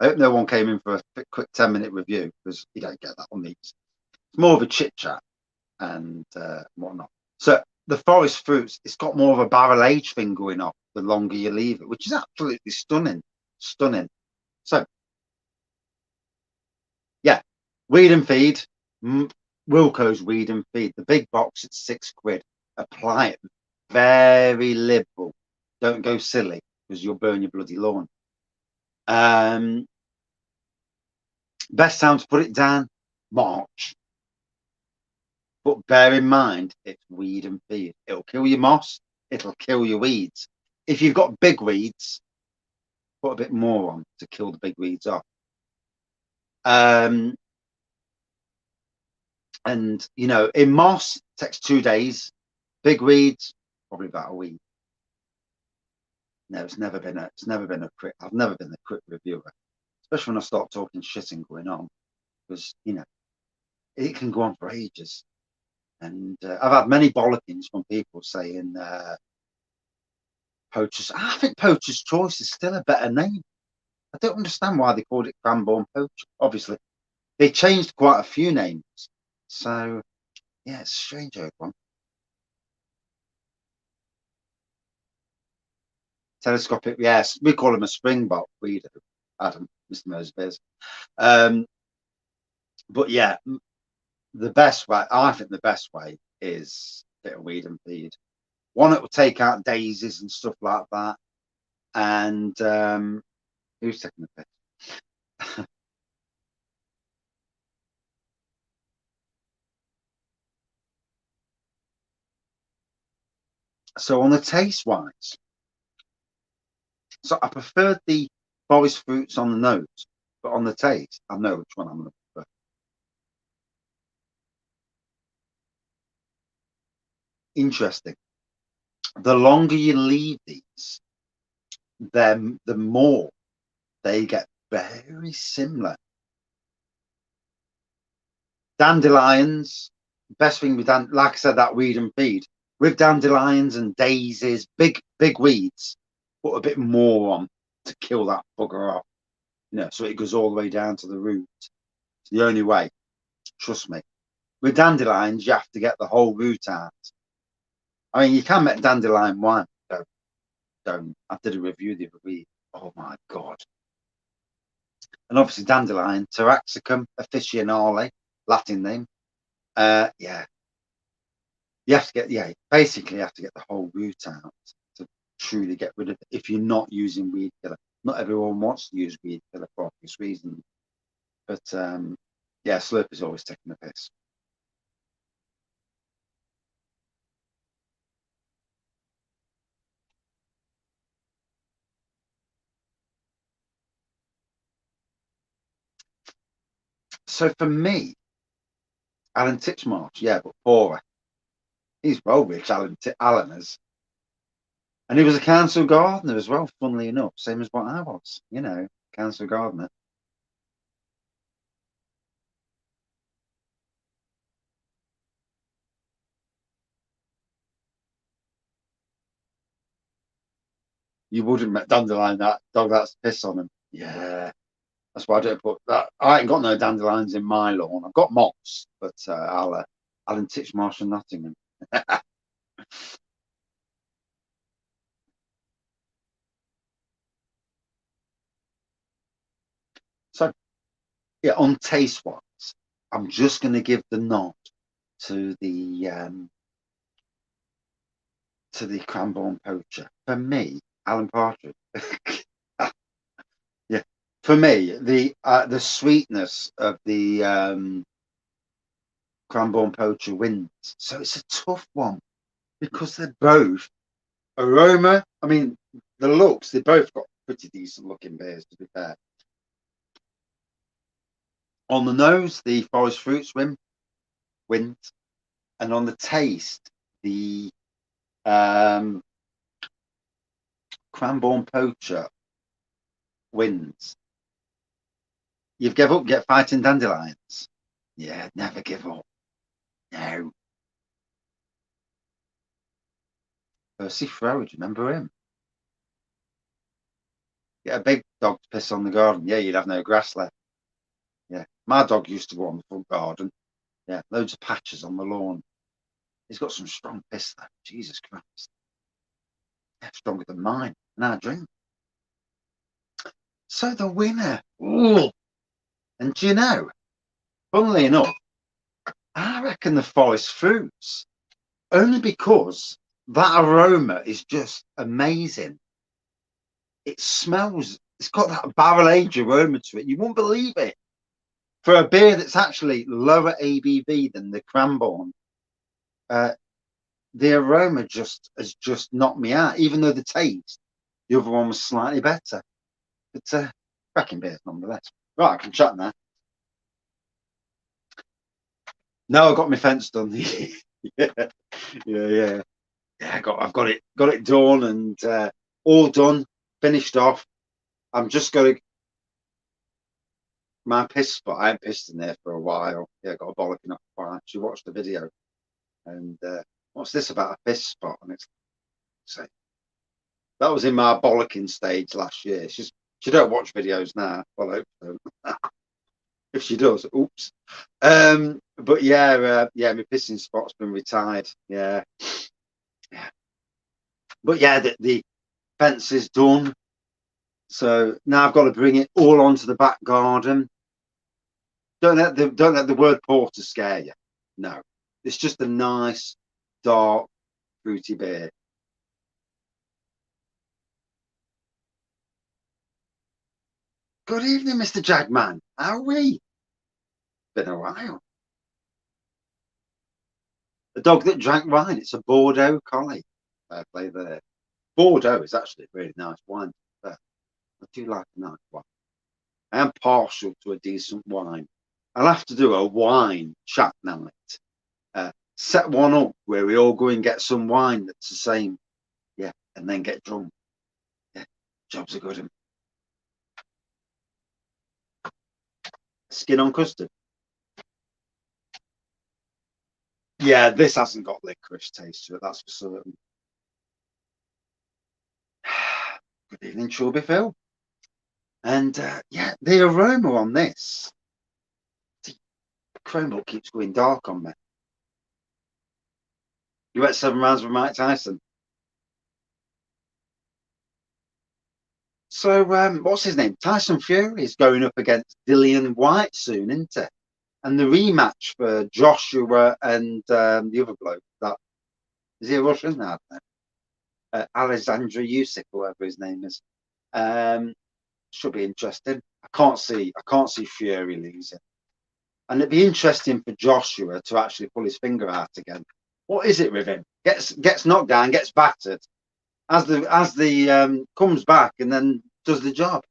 I hope no one came in for a quick 10-minute review because you don't get that on these. It's more of a chit chat and whatnot. So the Forest Fruits, it's got more of a barrel age thing going on the longer you leave it, which is absolutely stunning. Stunning. So yeah, weed and feed. Wilco's weed and feed. The big box at £6. Apply it very liberal. Don't go silly because you'll burn your bloody lawn. Best time to put it down, March. But bear in mind, it's weed and feed. It'll kill your moss. It'll kill your weeds. If you've got big weeds, put a bit more on to kill the big weeds off. And you know, in moss, it takes 2 days. Big weeds, probably about a week. No, it's never been a quick. I've never been a quick reviewer, especially when I start talking shit and going on, because you know it can go on for ages. And I've had many bollockings from people saying Poacher's. I think Poacher's Choice is still a better name. I don't understand why they called it Cranbourne Poacher. Obviously, they changed quite a few names. So yeah, it's a strange old one. Telescopic, yes, we call him a springbok. We do, Adam, Mr. Mosby's. But yeah, the best way, I think the best way is a bit of weed and feed. One that will take out daisies and stuff like that. And who's taking the piss? So on the taste wise, so I preferred the forest fruits on the nose, but on the taste, I know which one I'm going to prefer. Interesting. The longer you leave these, then the more they get very similar. Dandelions, best thing with like I said, that weed and feed. With dandelions and daisies, big weeds, put a bit more on to kill that bugger off. You know, so it goes all the way down to the root. It's the only way. Trust me. With dandelions, you have to get the whole root out. I mean, you can make dandelion wine. Don't. I did a review the other week. Oh my god! And obviously dandelion, Taraxacum officinale, Latin name. Yeah, you have to get basically you have to get the whole root out to truly get rid of it. If you're not using weed killer, not everyone wants to use weed killer for obvious reasons. But yeah, Slurp is always taking the piss. So for me, Alan Titchmarsh, yeah, but poorer. He's well rich, Alan is. And he was a council gardener as well, funnily enough, same as what I was, council gardener. You wouldn't met dandelion that dog that's piss on him. Yeah. That's why I don't put that. I ain't got no dandelions in my lawn. I've got moss, but Alan Titchmarsh and Nottingham. So yeah, on taste wise, I'm just going to give the nod to the Cranbourne poacher. For me, Alan Partridge. Yeah, for me, the sweetness of the Cranbourne poacher wins. So it's a tough one because they're both aroma. I mean, the looks. They both got pretty decent looking beers, to be fair. On the nose, the forest fruits wins, and on the taste, the um, Cranbourne poacher wins. You've give up, get fighting dandelions. Yeah, never give up. No. Percy Frow, do you remember him? Get a big dog to piss on the garden. Yeah, you'd have no grass left. Yeah. My dog used to go on the front garden. Yeah, loads of patches on the lawn. He's got some strong piss though. Jesus Christ. Yeah, stronger than mine. And I drink. So the winner. Ooh. And do you know, funnily enough, I reckon the forest fruits. Only because that aroma is just amazing. It smells, it's got that barrel age aroma to it. You won't believe it. For a beer that's actually lower ABV than the Cranbourne, uh, the aroma just has just knocked me out, even though the taste, the other one was slightly better. But cracking beers nonetheless. Right, I can chat now. No, I got my fence done. Yeah, yeah. I've got it done and all done, finished off. I'm just going to my piss spot. I haven't pissed in there for a while. Yeah, I got a bollocking up. I actually watched the video and what's this about a piss spot? And it's so that was in my bollocking stage last year. She don't watch videos now. Well, I hope so. If she does, oops. But yeah, my pissing spot's been retired. Yeah, yeah. But yeah, the fence is done. So now I've got to bring it all onto the back garden. Don't let the word porter scare you. No, it's just a nice, dark, fruity beer. Good evening, Mr. Jagman. How are we? Been a while. The dog that drank wine. It's a Bordeaux collie. Play there. Bordeaux is actually a really nice wine. I do like a nice wine. I am partial to a decent wine. I'll have to do a wine chat night. Set one up where we all go and get some wine that's the same. Yeah, and then get drunk. Yeah, job's a good one. Skin on custard. Yeah, this hasn't got licorice taste to it, that's for certain. Good evening, Chubby Phil. And yeah, the aroma on this, the Chromebook keeps going dark on me. You went 7 rounds with Mike Tyson. So what's his name? Tyson Fury is going up against Dillian White soon, isn't it? And the rematch for Joshua and the other bloke, that is he a Russian? No, Alexandra Usyk, whoever his name is. Should be interesting. I can't see Fury losing. And it'd be interesting for Joshua to actually pull his finger out again. What is it with him? Gets knocked down, gets battered, as the comes back and then does the job.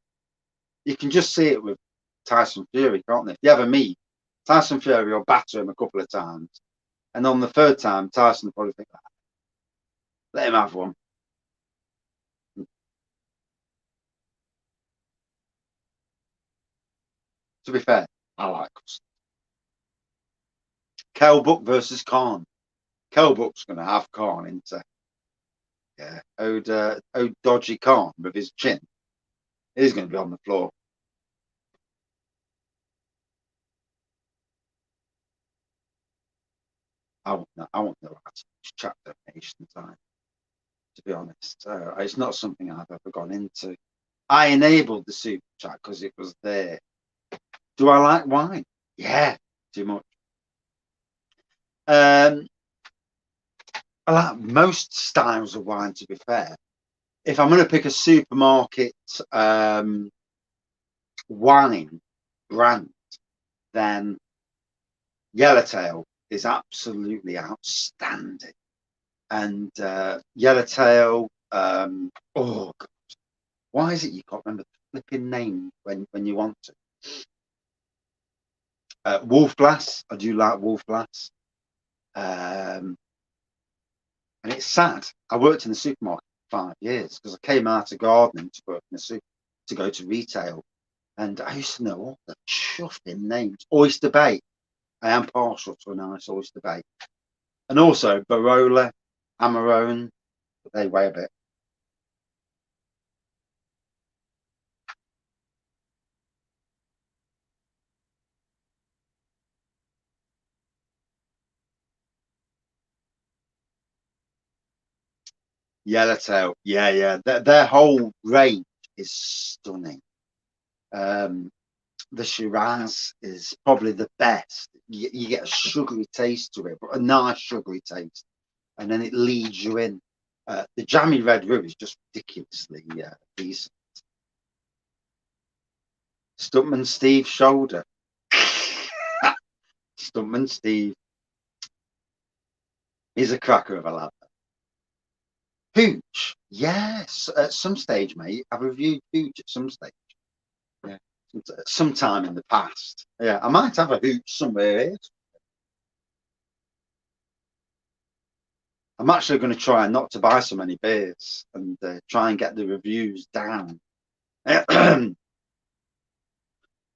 You can just see it with Tyson Fury, can't they? If you ever meet, Tyson Fury will batter him a couple of times, and on the third time, Tyson will probably think, "Ah, let him have one." To be fair, I like Kell Buck versus Khan. Kell Buck's going to have Khan into, yeah, old dodgy Khan with his chin. He's going to be on the floor. I want the right chat donation time, to be honest. It's not something I've ever gone into. I enabled the super chat because it was there. Do I like wine? Yeah, too much. Um, I like most styles of wine, to be fair. If I'm going to pick a supermarket wine brand, then Yellowtail is absolutely outstanding. And Yellowtail, oh God, why is it you can't remember the flipping name when you want to? Wolf Glass, I do like Wolf Glass. And it's sad. I worked in the supermarket for 5 years because I came out of gardening to work in the super to go to retail. And I used to know all the chuffing names. Oyster Bay. I am partial to a nice Oyster Bay. And also Barola, Amarone, but they weigh a bit. Yellowtail, yeah, yeah. Their whole range is stunning. Um, the Shiraz is probably the best. You get a sugary taste to it, but a nice sugary taste, and then it leads you in. The jammy red roux is just ridiculously decent. Stuntman Steve's shoulder. Stuntman Steve is a cracker of a lad. Hooch, yes, at some stage, mate. I've reviewed Hooch at some stage. Yeah, sometime in the past. Yeah, I might have a Hooch somewhere here. I'm actually going to try not to buy so many beers and try and get the reviews down. The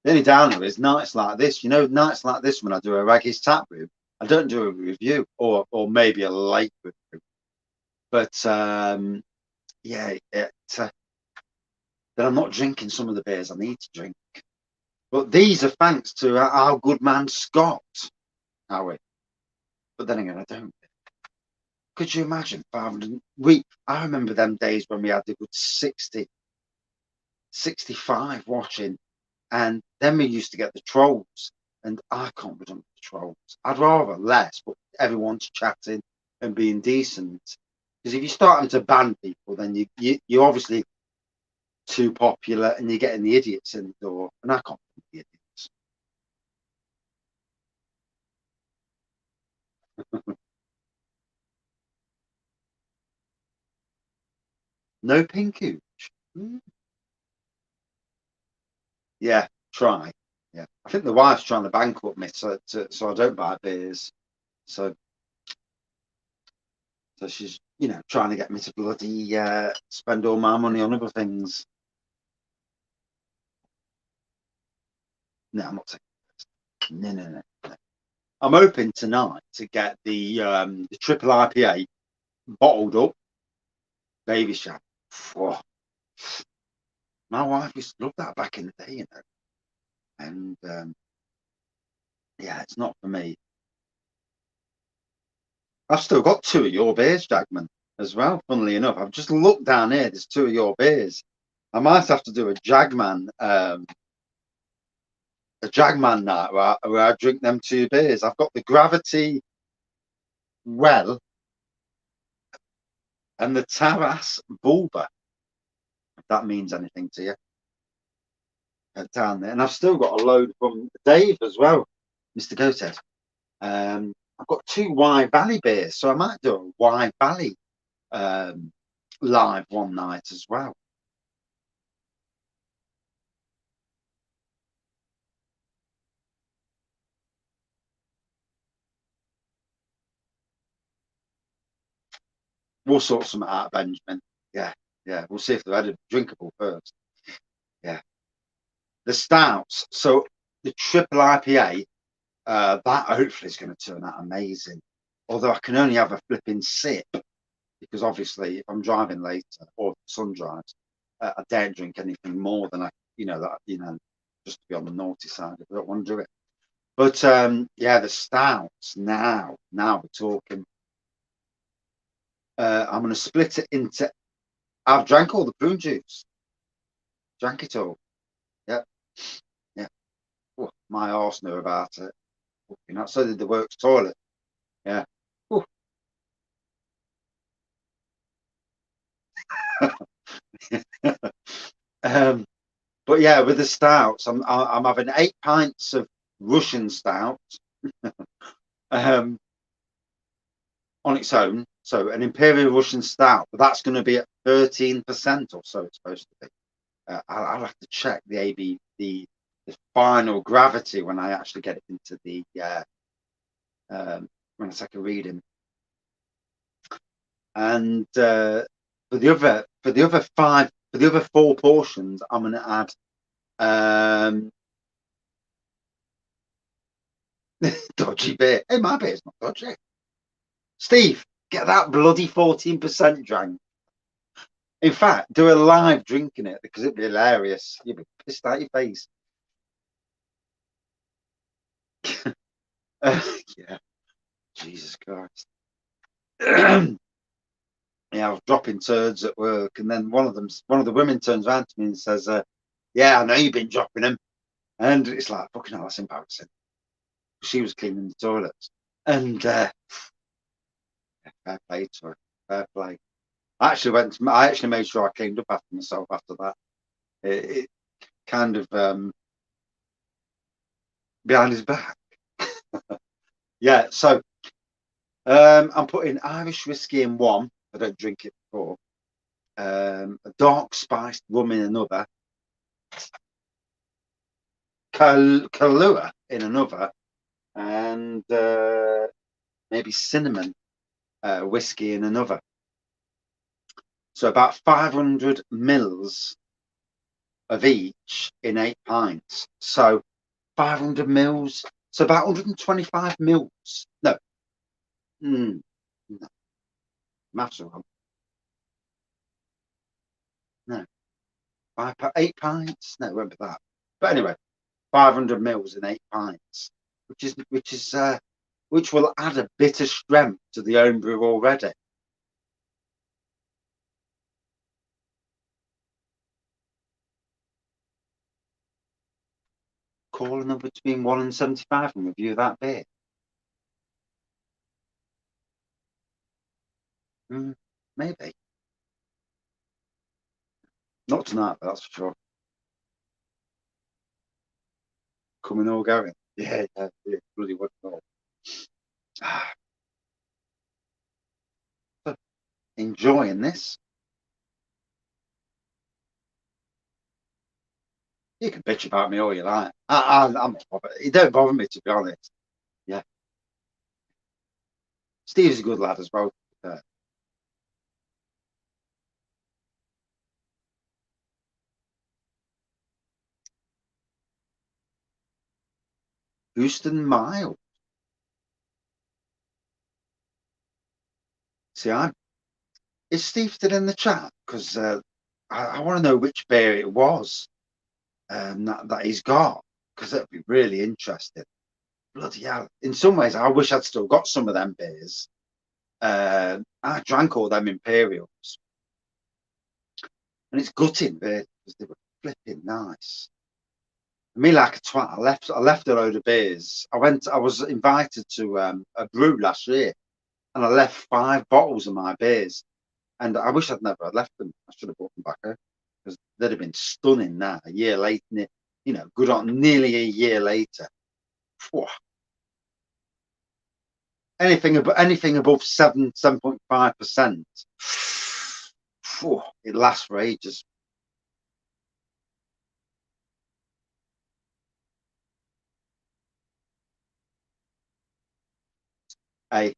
only downer is nights like this. You know, nights like this when I do a Wraggys Taproom, I don't do a review or maybe a late review. But yeah, then I'm not drinking some of the beers I need to drink. But these are thanks to our good man Scott, Howie. But then again, I don't. Could you imagine 500? I remember them days when we had the good 60, 65 watching, and then we used to get the trolls, and I can't be done with the trolls. I'd rather less, but everyone's chatting and being decent. Because if you're starting to ban people, then you're obviously too popular, and you're getting the idiots in the door, and I can't be the idiots. No pink hooch. Yeah, try. Yeah, I think the wife's trying to bankrupt me, so I don't buy beers. So she's trying to get me to bloody spend all my money on other things. No, I'm not taking this. No. I'm hoping tonight to get the triple IPA bottled up, baby shower. Oh, my wife used to love that back in the day, and yeah, it's not for me. I've still got two of your beers, Jagman, as well. Funnily enough, I've just looked down here. There's two of your beers. I might have to do a Jagman night where I drink them two beers. I've got the Gravity Well and the Taras Bulba, if that means anything to you, down there. And I've still got a load from Dave as well, Mr. Goathead. I've got two Wye Valley beers, so I might do a Wye Valley um, live one night as well. we'll sort something out, Benjamin. Yeah, yeah. We'll see if they're drinkable first. Yeah. The stouts. So the triple IPA, that hopefully is going to turn out amazing. Although I can only have a flipping sip because obviously if I'm driving later or the sun drives, I don't drink anything more than just to be on the naughty side. I don't want to do it. But yeah, the stouts now we're talking. I'm going to split it into. I've drank all the prune juice. Drank it all. Yeah, yeah. Oh, my arse knew about it. So did the works toilet. Yeah. Oh. um, but yeah, with the stouts, I'm having 8 pints of Russian stout um, on its own. So an Imperial Russian stout, but that's going to be at 13% or so. It's supposed to be. I'll have to check the the final gravity when I actually get it into the when I take a reading. And for the other 4 portions, I'm going to add dodgy beer. Hey, my beer's not dodgy. Steve, get that bloody 14% drank. In fact, do a live drinking it because it'd be hilarious. You'd be pissed out your face. Yeah, Jesus Christ. Yeah, I was dropping turds at work, and then one of the women turns around to me and says, "Yeah, I know you've been dropping them," and it's like, "Fucking hell, that's embarrassing." She was cleaning the toilets, and fair play to her, fair play. I actually made sure I cleaned up after myself after that. It kind of behind his back. Yeah, so I'm putting Irish whiskey in one. I don't drink it before. A dark spiced rum in another. Kahlua in another, and maybe cinnamon whiskey in another. So about 500 mils of each in 8 pints. So 500 mils. So about 125 mils. No, no, maths wrong. No, 8 pints. No, it won't be that. But anyway, 500 mils in 8 pints, which will add a bit of strength to the homebrew already. Call a number between 1 and 75 and review that beer. Maybe. Not tonight, but that's for sure. Coming or going. Yeah, bloody would not. Enjoying this. You can bitch about me all you like. I'm not bothered. It don't bother me, to be honest. Yeah. Steve's a good lad as well. Houston Mile. See, is Steve still in the chat? Because I want to know which beer it was that he's got, because that'd be really interesting. Bloody hell. In some ways, I wish I'd still got some of them beers. I drank all them Imperials, and it's gutting beer because they were flipping nice. Me like a twat. I left a load of beers. I was invited to a brew last year, and I left 5 bottles of my beers. And I wish I'd never left them. I should have brought them back home because they'd have been stunning now. A year later, good on nearly a year later. Whew. Anything above 7.5%. It lasts for ages. Hey,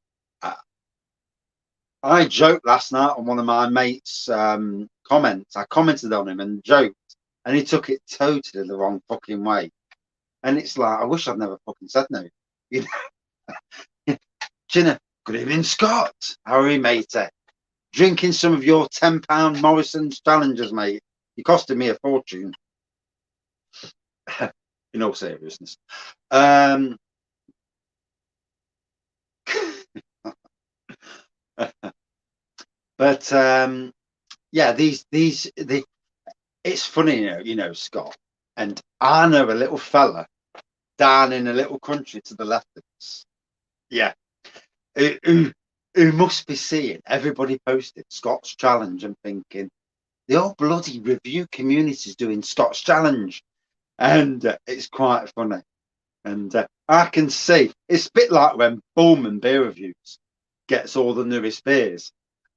I joked last night on one of my mates' comments. I commented on him and joked, and he took it totally the wrong fucking way. And it's like, I wish I'd never fucking said no. You know, Gina, good evening, Scott. How are you, matey? Drinking some of your £10 Morrison's Challengers, mate. You costed me a fortune. In all seriousness. But yeah, it's funny, Scott. And I know a little fella down in a little country to the left of us. Yeah. Who must be seeing everybody posted Scott's Challenge and thinking, the old bloody review community's doing Scott's Challenge. And it's quite funny. And I can see it's a bit like when Bullman Beer Reviews gets all the newest beers.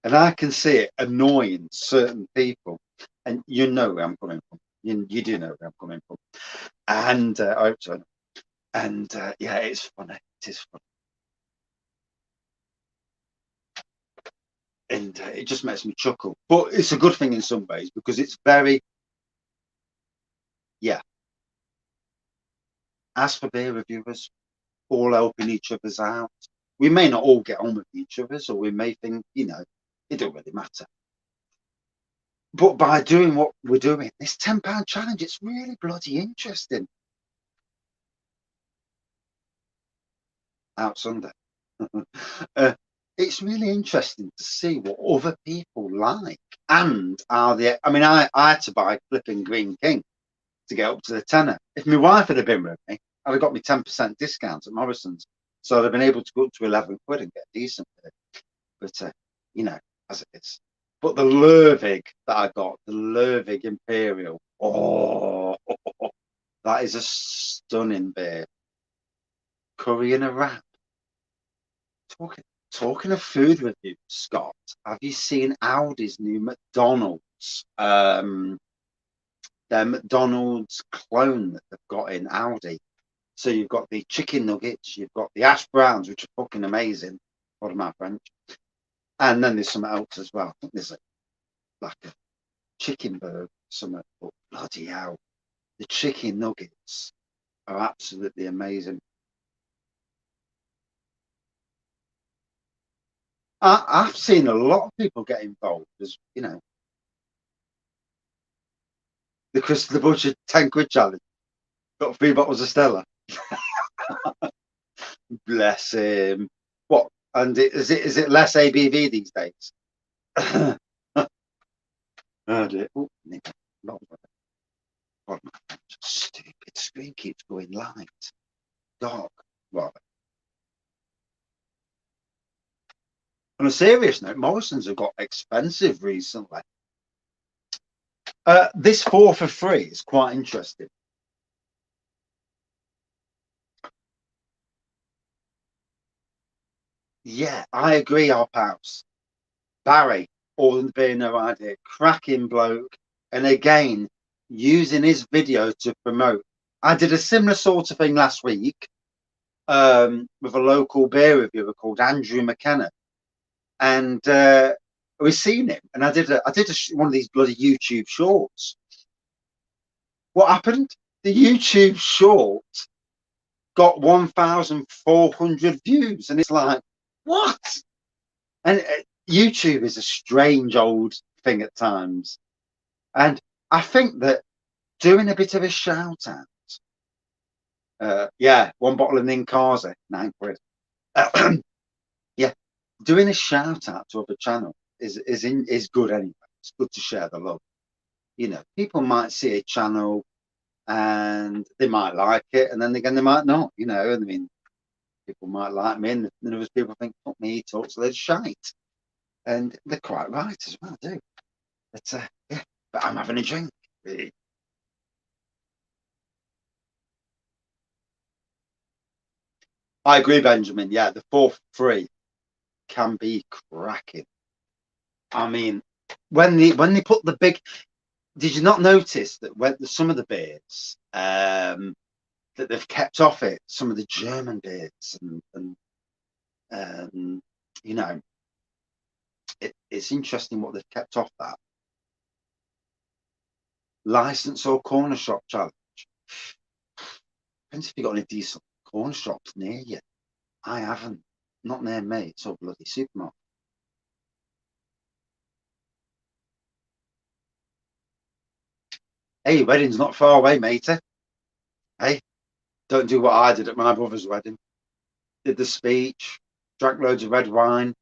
And I can see it annoying certain people. And you know where I'm coming from. You do know where I'm coming from. And I hope so. And yeah, it's funny. It is funny. And it just makes me chuckle. But it's a good thing in some ways because it's very, yeah. As for beer reviewers, all helping each other's out. We may not all get on with each other's, or we may think, it don't really matter. But by doing what we're doing, this £10 challenge, it's really bloody interesting. Out Sunday. It's really interesting to see what other people like and are they. I mean, I had to buy flipping Green King to get up to the tenner. If my wife had been with me, I'd have got me 10% discount at Morrison's. So I'd have been able to go up to 11 quid and get a decent bit. But, as it is. But the Lervig that I got, the Lervig Imperial, that is a stunning beer. Curry and a wrap. Talking of food reviews, Scott, have you seen Aldi's new McDonald's? Their McDonald's clone that they've got in Aldi. So you've got the chicken nuggets, you've got the hash browns, which are fucking amazing. Pardon my French. And then there's some else as well. I think there's like a chicken burger, something. But bloody hell, the chicken nuggets are absolutely amazing. I've seen a lot of people get involved, as the Chris the Butcher 10 quid challenge. Got 3 bottles of Stella. Bless him. What? And is it less ABV these days? Oh dear. Oh, God, my stupid screen keeps going light. Dog. Right. On a serious note, Morrison's have got expensive recently. This 4 for free is quite interesting. Yeah, I agree, our pals. Barry, all the beer no idea, cracking bloke. And again, using his video to promote. I did a similar sort of thing last week with a local beer reviewer called Andrew McKenna. And we've seen him. And I did one of these bloody YouTube shorts. What happened? The YouTube short got 1,400 views. And it's like, what? And YouTube is a strange old thing at times. And I think that doing a bit of a shout out, yeah, 1 bottle of Ninkasi, 9 quid. Yeah, doing a shout out to other channels is good anyway. It's good to share the love. People might see a channel and they might like it, and then again they might not. And I mean, people might like me, and then other people think, "Fuck me, he talks a load of shite," and they're quite right as well, do. But yeah, but I'm having a drink. I agree, Benjamin. Yeah, the 4 for 3 can be cracking. I mean, when they put the big, did you not notice that when some of the beers that they've kept off it, some of the German beers and you know, It's interesting what they've kept off that. License or corner shop challenge. Depends if you've got any decent corner shops near you. I haven't. Not near me. It's all bloody supermarket. Hey, your wedding's not far away, matey. Hey, don't do what I did at my brother's wedding. Did the speech, drank loads of red wine,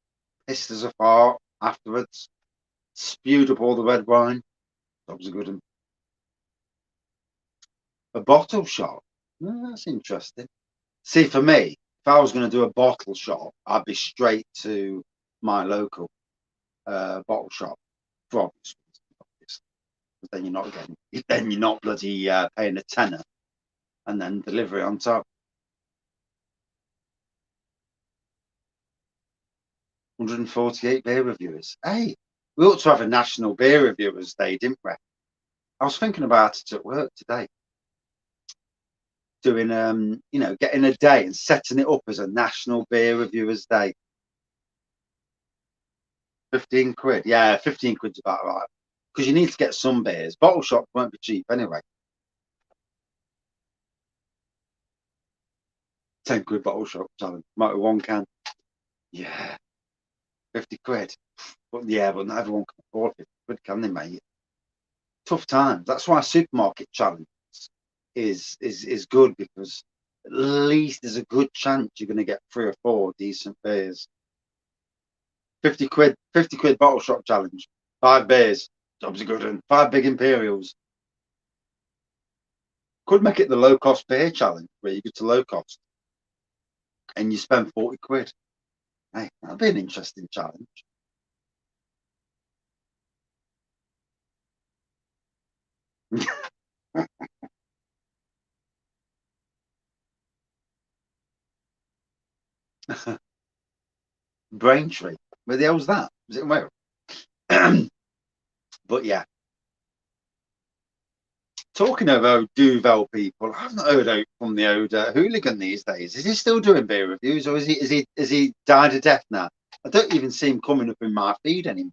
pissed us apart afterwards, spewed up all the red wine. That was a good one. A bottle shop. Oh, that's interesting. See, for me, if I was going to do a bottle shop, I'd be straight to my local bottle shop for obvious reasons. Then you're not getting, then you're not bloody paying a tenner and then delivery on top. 148 beer reviewers. Hey, we ought to have a national beer reviewers day, didn't we? I was thinking about it at work today. Doing getting a day and setting it up as a national beer reviewers day. 15 quid. Yeah, 15 quid's about right. Because you need to get some beers. Bottle shops won't be cheap anyway. 10 quid bottle shop challenge. Might be one can. Yeah, 50 quid. But yeah, but not everyone can afford 50 quid, can they, mate? Tough times. That's why supermarket challenge is good, because at least there's a good chance you're going to get 3 or 4 decent beers. 50 quid bottle shop challenge. 5 beers. Job's a good one. 5 big Imperials. Could make it the low cost beer challenge, where you go to low cost and you spend 40 quid. Hey, that'd be an interesting challenge. Braintree. Where the hell's that? Was it in Wales? But yeah, talking of Duvel people, I've not heard from the old hooligan these days. Is he still doing beer reviews, or is he died a death now? I don't even see him coming up in my feed anymore.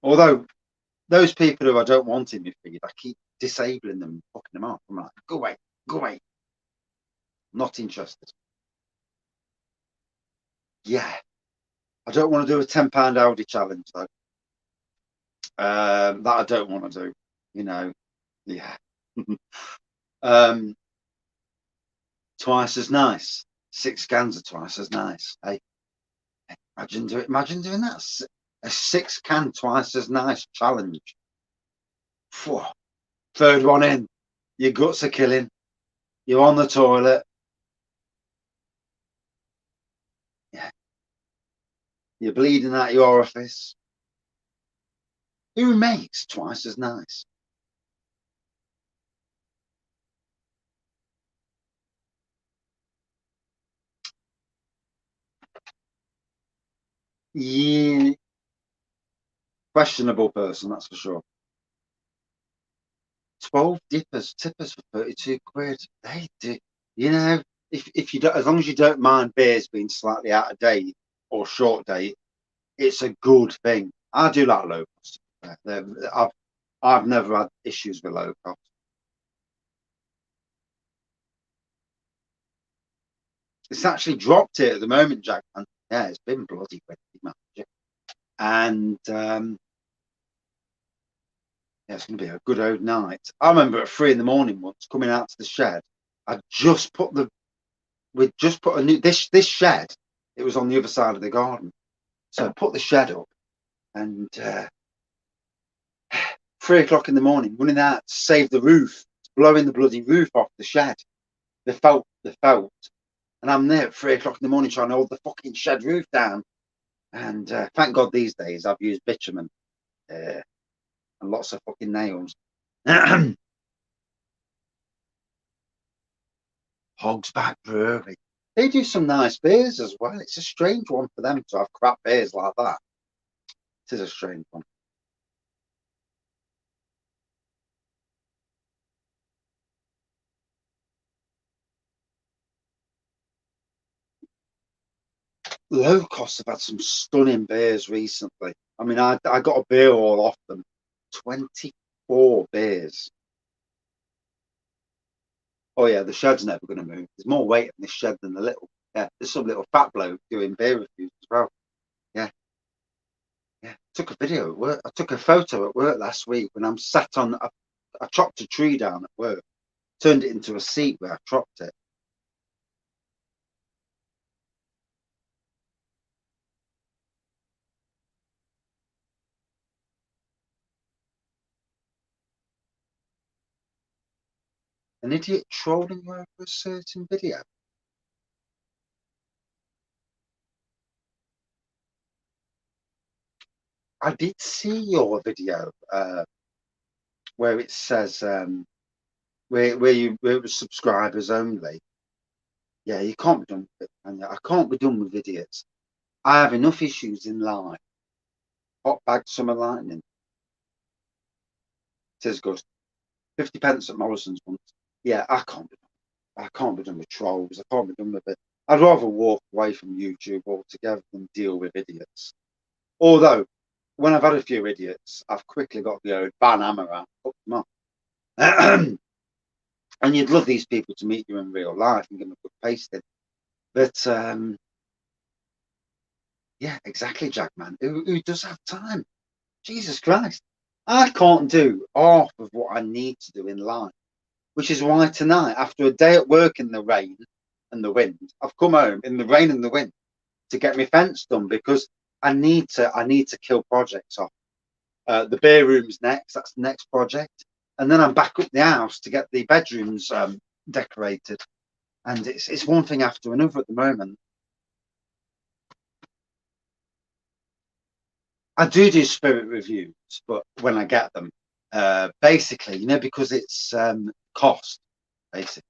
Although those people who I don't want in my feed, I keep disabling them, fucking them off. I'm like, go away, go away. Not interested. Yeah, I don't want to do a £10 Audi challenge though. That I don't want to do. You know, yeah. um, Twice as nice. 6 cans are twice as nice. Hey, imagine doing that. A 6 can twice as nice challenge. Phew. Third one in, your guts are killing. You're on the toilet. Yeah, you're bleeding out your orifice. Who makes twice as nice? Yeah, questionable person, that's for sure. 12 tippers for 32 quid. They do, you know, if you don't, as long as you don't mind beers being slightly out of date or short date, it's a good thing. I do like low cost. I've never had issues with low cost. It's actually dropped it at the moment, Jack. And yeah, it's been bloody windy, and yeah, it's going to be a good old night. I remember at 3 in the morning once coming out to the shed. I just put the we just put a new this shed. It was on the other side of the garden, so I put the shed up, and 3 o'clock in the morning, running out to save the roof, blowing the bloody roof off the shed. The felt, and I'm there at 3 o'clock in the morning trying to hold the fucking shed roof down. And thank God these days I've used bitumen and lots of fucking nails. Hogsback Brewery. They do some nice beers as well. It's a strange one for them to have crap beers like that. It is a strange one. Low cost have had some stunning beers recently. I mean, I got a beer all off them. 24 beers. Oh yeah, the shed's never going to move. There's more weight in this shed than the little. Yeah, there's some little fat bloke doing beer reviews as well. Yeah, yeah. Took a video at work. I took a photo at work last week when I'm sat on. I chopped a tree down at work, turned it into a seat where I chopped it. An idiot trolling you over a certain video. I did see your video where it says where it was subscribers only. Yeah, you can't be done with it. And I can't be done with idiots. I have enough issues in life. Hot bag summer lightning. Says Gus. 50 pence at Morrison's once. Yeah, I can't be done with trolls. I can't be done with it. I'd rather walk away from YouTube altogether than deal with idiots. Although, when I've had a few idiots, I've quickly got the old ban hammer out, put them off. And you'd love these people to meet you in real life and give them a good pasting. But yeah, exactly, Jackman. Who does have time? Jesus Christ. I can't do half of what I need to do in life, which is why tonight, after a day at work in the rain and the wind, I've come home in the rain and the wind to get my fence done because I need to kill projects off. The beer room's next. That's the next project, and then I'm back up the house to get the bedrooms decorated. And it's one thing after another at the moment. I do spirit reviews, but when I get them, basically, because it's cost, basically.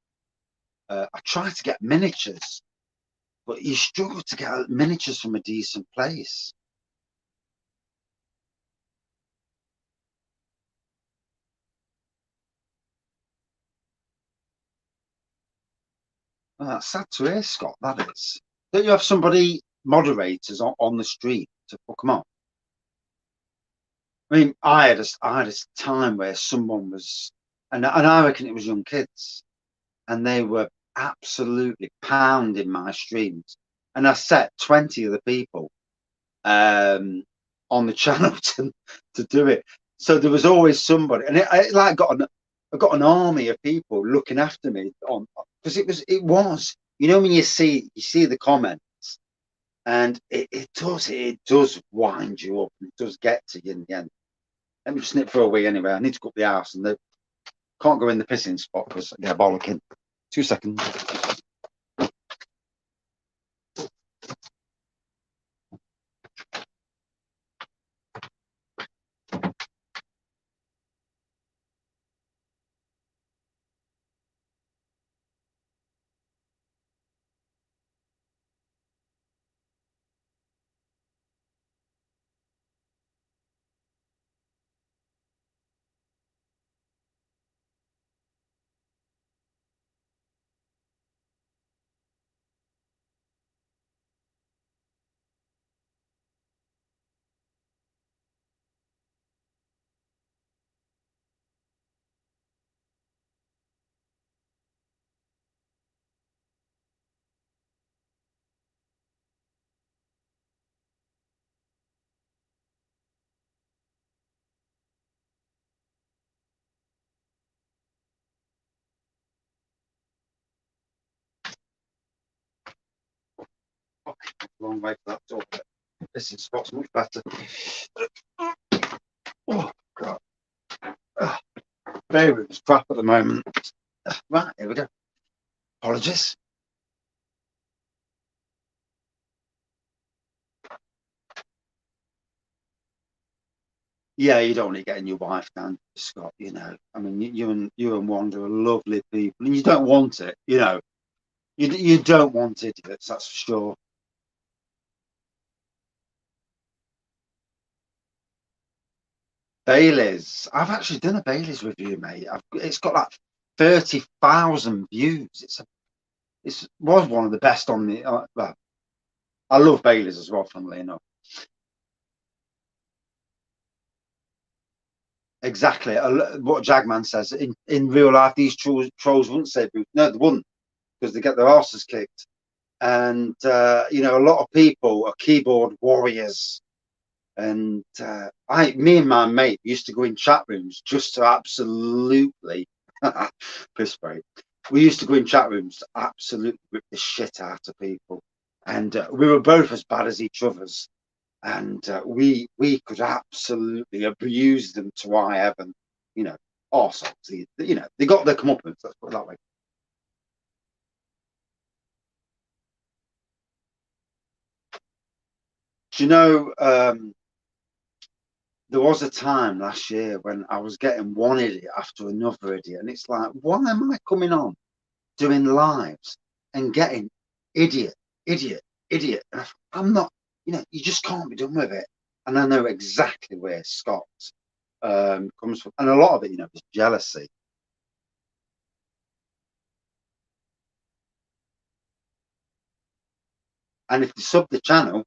I try to get miniatures, but you struggle to get miniatures from a decent place. Well, that's sad to hear, Scott. That is. Don't you have somebody moderators on the street to book them up? I mean, I had a time where someone was, and I reckon it was young kids, and they were absolutely pounding my streams. And I set 20 of the people on the channel to do it. So there was always somebody, and I got an army of people looking after me on because it was when you see the comments and it does wind you up and it does get to you in the end. Let me just nip for a wee anyway. I need to go up the house and they can't go in the pissing spot because I get bollocking. 2 seconds. Long way for that door. Pissing spot's much better. Oh god. Favorite's crap at the moment. Right, here we go. Apologies. Yeah, you don't want to get your wife down, Scott. I mean, you and Wanda are lovely people, and you don't want it. You don't want idiots. That's for sure. Bailey's. I've actually done a Bailey's review, mate. It's got like 30,000 views. It was one of the best on the. Well, I love Baileys as well, funnily enough. Exactly. What Jagman says in real life, these trolls wouldn't say booth. No, they wouldn't, because they get their asses kicked. And you know, a lot of people are keyboard warriors. And me and my mate used to go in chat rooms just to absolutely piss break. We used to go in chat rooms to absolutely rip the shit out of people, and we were both as bad as each other's, and we could absolutely abuse them to high heaven, you know, arseholes. You know, they got their comeuppance. Let's put it that way. Do you know? There was a time last year when I was getting one idiot after another idiot, and it's like, why am I coming on doing lives and getting idiot, idiot, idiot? And I'm not, you know, you just can't be done with it. And I know exactly where Scott comes from, and a lot of it, you know, is jealousy. And if you sub the channel,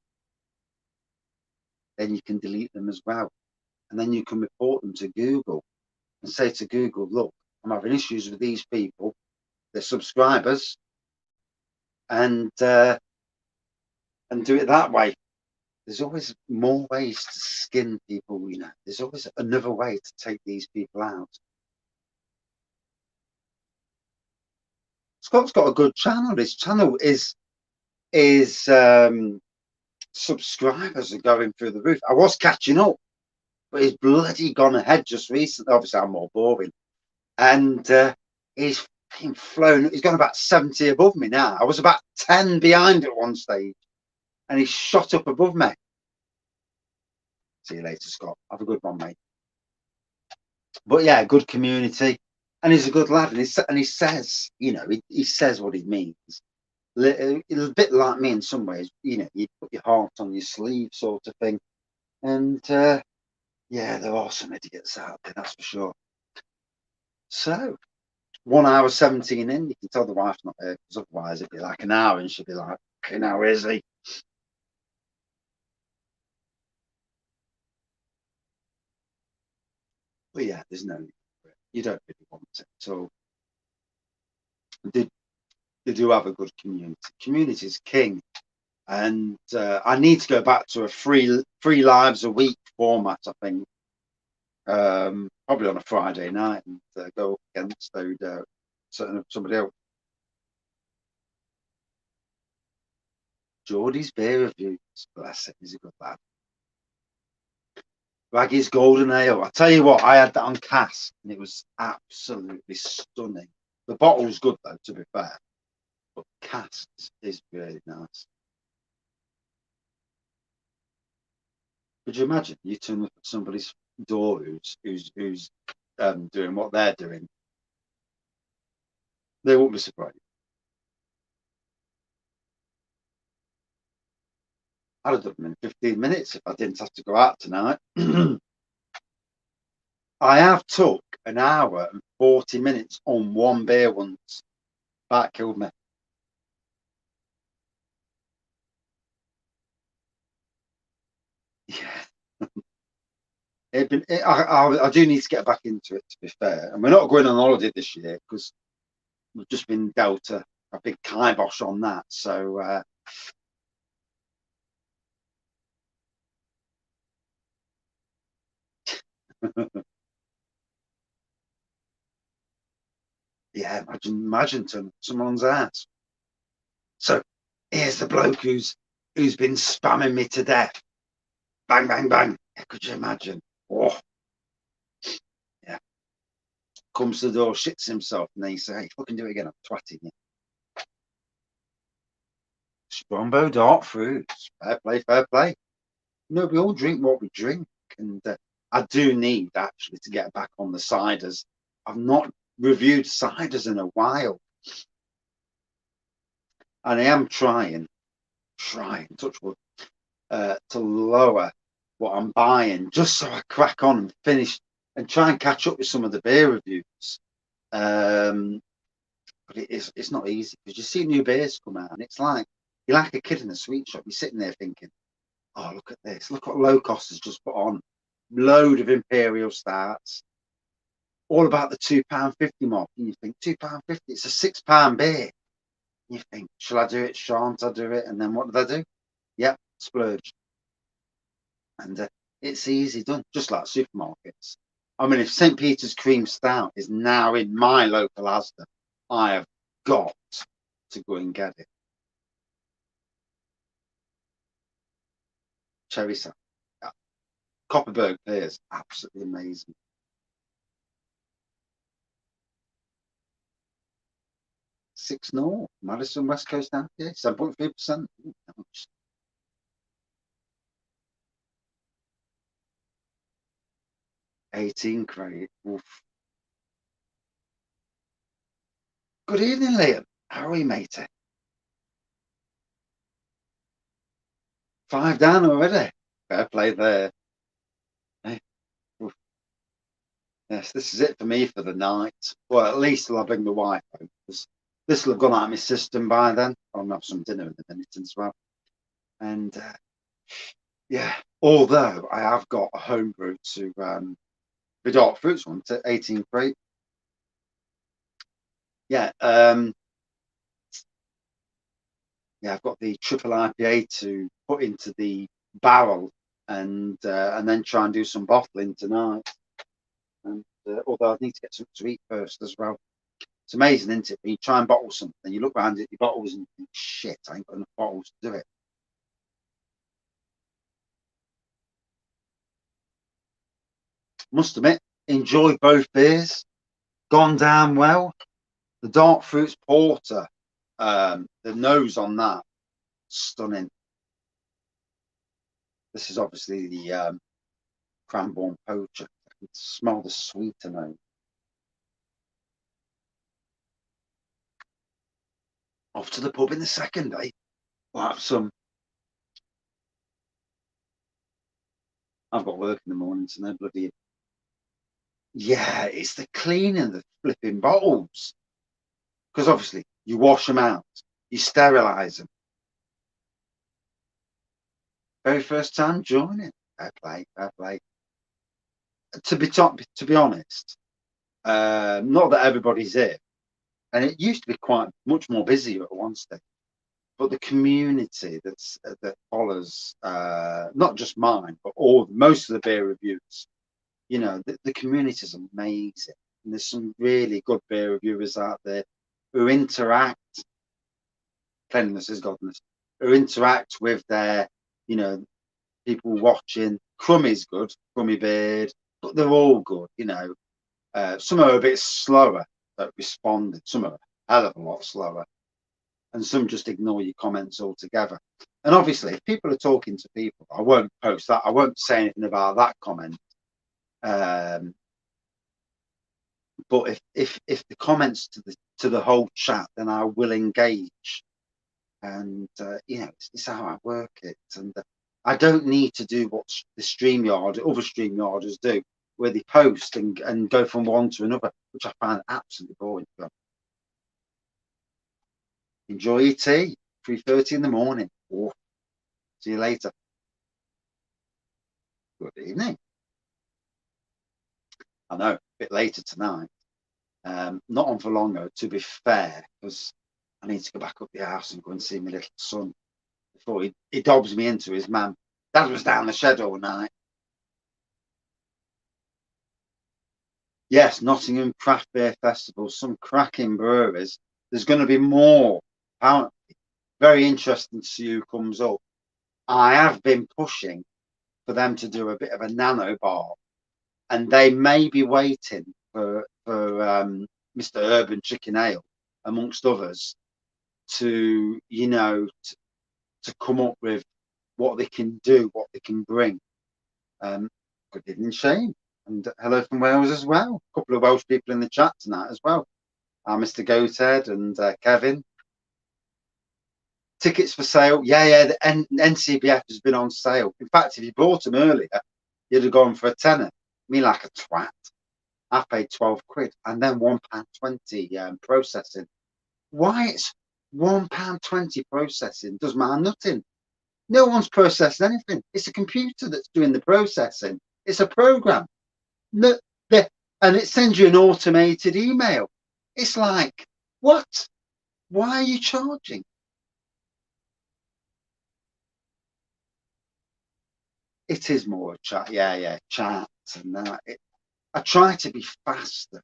then you can delete them as well, and then you can report them to Google and say to Google, look, I'm having issues with these people. They're subscribers, and do it that way. There's always more ways to skin people, you know. There's always another way to take these people out. Scott's got a good channel. His channel is subscribers are going through the roof. I was catching up, but he's bloody gone ahead just recently. Obviously, I'm more boring, and he's been flown. He's gone about 70 above me now. I was about 10 behind at one stage, and he's shot up above me. See you later, Scott. Have a good one, mate. But yeah, good community, and he's a good lad, and he says, you know, he says what he means. A bit like me in some ways, you know, you put your heart on your sleeve, sort of thing. And yeah, there are some idiots out there, that's for sure. So 1 hour 17 in, you can tell the wife's not there, because otherwise it'd be like an hour, and she'd be like, okay, now where is he? But yeah, there's no need for it. You don't really want it. So they, they do have a good community. Community is king. And I need to go back to a three lives a week format. I think probably on a Friday night, and go up against somebody else. Geordie's beer reviews, bless him, he's a good lad. Wraggys Golden Ale. I tell you what, I had that on cask, and it was absolutely stunning. The bottle's good though, to be fair, but cask is really nice. Could you imagine you turn up at somebody's door who's doing what they're doing? They won't be surprised. I'd have done them in 15 minutes if I didn't have to go out tonight. I have took an hour and 40 minutes on one beer once. That killed me. Yeah. I do need to get back into it, to be fair. And we're not going on holiday this year because we've just been dealt a big kibosh on that. So, yeah, imagine to someone's ass. So here's the bloke who's been spamming me to death. Bang, bang, bang. Could you imagine? Oh, yeah. Comes to the door, shits himself, and then you say, hey, fucking do it again. I'm twatting you. Strongbow dark fruits. Fair play, fair play. No, we all drink what we drink. And I do need actually to get back on the ciders. I've not reviewed ciders in a while. And I am touch wood, to lower what I'm buying just so I crack on and finish and try and catch up with some of the beer reviews. But it's not easy because you see new beers come out, and it's like You're like a kid in a sweet shop. You're sitting there thinking, oh, look at this. Look what low cost has just put on. Load of Imperial Stouts. All about the £2.50 mark. And you think, £2.50, it's a £6 beer. And you think, shall I do it? Shan't I do it? And then what do? Yep, splurge. And it's easy done, just like supermarkets. I mean, if St. Peter's Cream Stout is now in my local Asda, I have got to go and get it. Cherry Stout. Yeah. Copperberg Beers, absolutely amazing. 6-0, Madison West Coast down here, 7.3%. 18 crate. Oof. Good evening, Liam. How are you, matey? 5 down already. Fair play there. Hey. Yes, this is it for me for the night. Well, at least I'll bring the wife home, because this will have gone out of my system by then. I'll have some dinner in a minute as well. And yeah, although I have got a homebrew to the dark fruits one to 18 crate. Yeah, yeah, I've got the triple IPA to put into the barrel and then try and do some bottling tonight. And although I need to get something to eat first as well. It's amazing, isn't it? When you try and bottle something, you look behind at your bottles and think, shit, I ain't got enough bottles to do it. Must admit, enjoyed both beers. Gone down well. The dark fruits porter, the nose on that, stunning. This is obviously the Cranbourne Poacher. I can smell the sweeter note. Off to the pub in the second, eh? We'll have some. I've got work in the morning, so no bloody. Yeah, it's the cleaning the flipping bottles. Because obviously you wash them out, you sterilise them. Very first time joining. Fair play, fair play. To be honest, not that everybody's here, and it used to be quite much more busy at one stage. But the community that follows, not just mine, but most of the beer reviews, you know, the community is amazing. And there's some really good beer reviewers out there who interact. Cleanliness is godliness. Who interact with their, you know, people watching. Crummy's good, Crummy Beard, but they're all good, you know. Some are a bit slower at responding, some are a hell of a lot slower, and some just ignore your comments altogether. And obviously, if people are talking to people, I won't post that, I won't say anything about that comment. But if the comments to the whole chat, then I will engage. And you know, it's how I work it. And I don't need to do what the other StreamYarders do, where they post and go from one to another, which I find absolutely boring. Enjoy your tea. 3:30 in the morning. Oh, see you later. Good evening. I know, a bit later tonight. Not on for long though, to be fair, because I need to go back up the house and go and see my little son before he dobs me into his man. Dad was down the shed all night. Yes, Nottingham Craft Beer Festival, some cracking breweries. There's going to be more, apparently. Very interesting to see who comes up. I have been pushing for them to do a bit of a nano bar, and they may be waiting for Mr. Urban Chicken Ale, amongst others, to, you know, to come up with what they can do, what they can bring. Good evening, Shane, and hello from Wales as well. A couple of Welsh people in the chat tonight as well. Mr. Goathead and Kevin. Tickets for sale. Yeah, the NCBF has been on sale. In fact, if you bought them earlier, you'd have gone for a tenner. Me like a twat. I paid £12 and then £1.20 processing. Why £1.20 processing does man nothing. No one's processed anything. It's a computer that's doing the processing. It's a program. No, and it sends you an automated email. It's like, what? Why are you charging? It is more chat. Yeah, chat and that. I try to be faster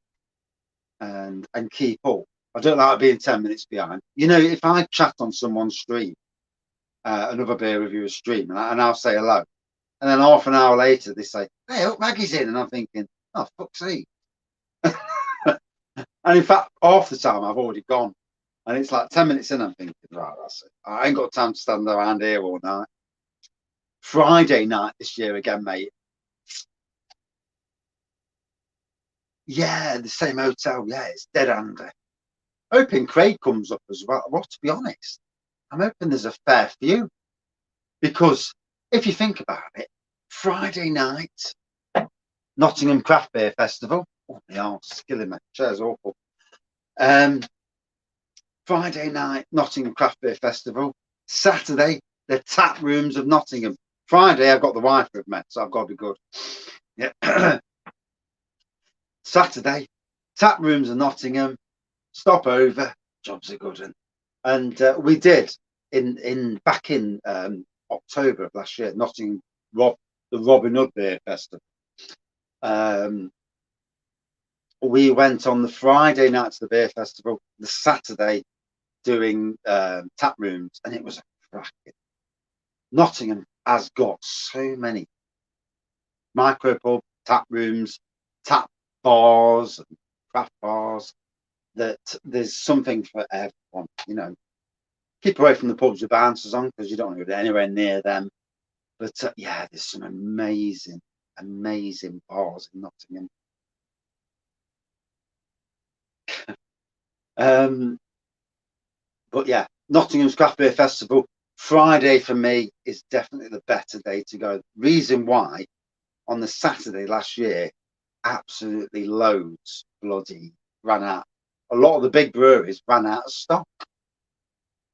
and keep up. I don't like being 10 minutes behind. You know, if I chat on someone's stream, another beer reviewer stream, and I'll say hello, and then half an hour later they say, "Hey, look, Maggie's in," and I'm thinking, "Oh, fuck's sake!" And in fact, half the time I've already gone, and it's like 10 minutes in. I'm thinking, right, that's it. I ain't got time to stand around here all night. Friday night this year again, mate. Yeah, the same hotel. Yeah, it's dead handy. Hoping Craig comes up as well. Well, to be honest, I'm hoping there's a fair few because if you think about it, Friday night, Nottingham Craft Beer Festival. Oh, my arms killing me. Chair's awful. Friday night, Nottingham Craft Beer Festival. Saturday, the tap rooms of Nottingham. Friday, I've got the wife with me, so I've got to be good. Yeah. Saturday, tap rooms of Nottingham. Stop over. Jobs are good. And we did back in October of last year, Nottingham, the Robin Hood Beer Festival. We went on the Friday night to the beer festival, the Saturday doing tap rooms, and it was a cracking. Nottingham has got so many micro pub, tap rooms, tap bars, and craft bars that there's something for everyone. You know, keep away from the pubs with bouncers on because you don't want to go anywhere near them. But yeah, there's some amazing bars in Nottingham. But yeah, Nottingham's Craft Beer Festival, Friday for me is definitely the better day to go. Reason why, on the Saturday last year, absolutely loads bloody ran out. A lot of the big breweries ran out of stock.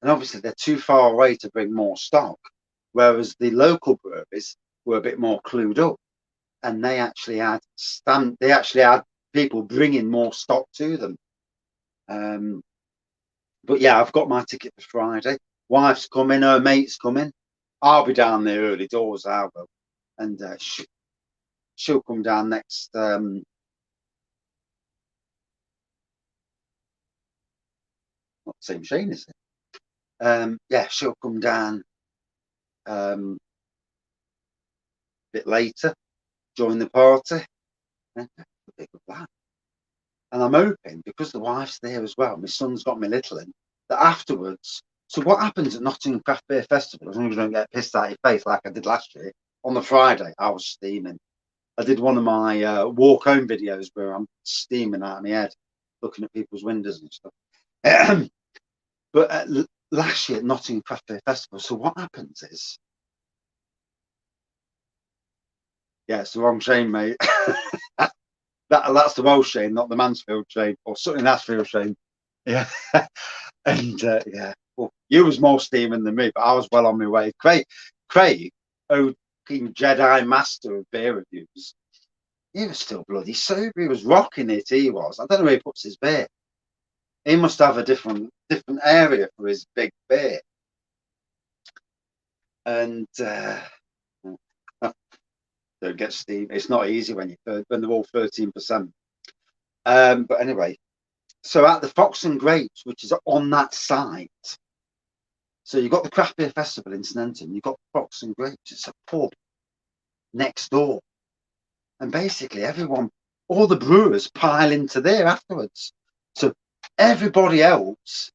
And obviously they're too far away to bring more stock. Whereas the local breweries were a bit more clued up and they actually had people bringing more stock to them. But yeah, I've got my ticket for Friday. Wife's coming, her mate's coming. I'll be down there early doors, I will. And she'll come down next. Not the same Shane, is it? Yeah, she'll come down a bit later, join the party. And I'm hoping, because the wife's there as well, my son's got my little in, that afterwards. So what happens at Nottingham Craft Beer Festival, as long as you don't get pissed out of your face like I did last year, on the Friday, I was steaming. I did one of my walk home videos where I'm steaming out of my head, looking at people's windows and stuff. But last year at Nottingham Craft Beer Festival, so what happens is, yeah, it's the wrong Shane, mate. That's the Welsh Shane, not the Mansfield Shane, or something Ashfield Shane. Yeah. And yeah, well, you was more steaming than me, but I was well on my way. Craig, oh, King Jedi master of beer reviews, he was still bloody sober. He was rocking it. He was. I don't know where he puts his beer. He must have a different area for his big beer. And don't get steam. It's not easy when they're all 13%. But anyway, so at the Fox and Grapes, which is on that site. So you've got the Craft Beer Festival in Sneinton, you've got Fox and Grapes, it's a pub next door. And basically all the brewers pile into there afterwards. So everybody else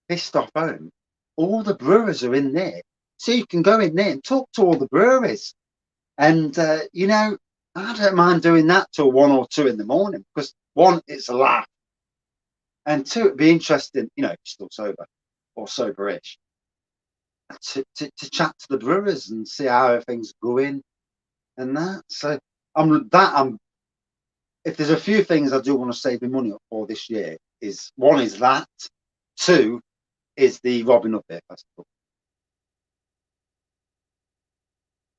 pissed off home, all the brewers are in there. So you can go in there and talk to all the breweries. And, you know, I don't mind doing that till 1 or 2 in the morning because one, it's a laugh. And two, it'd be interesting, you know, if you're still sober or soberish, to chat to the brewers and see how everything's going and that. So I'm if there's a few things I do want to save my money up for this year, is one is that, two, is the Robin Hood Beer Festival.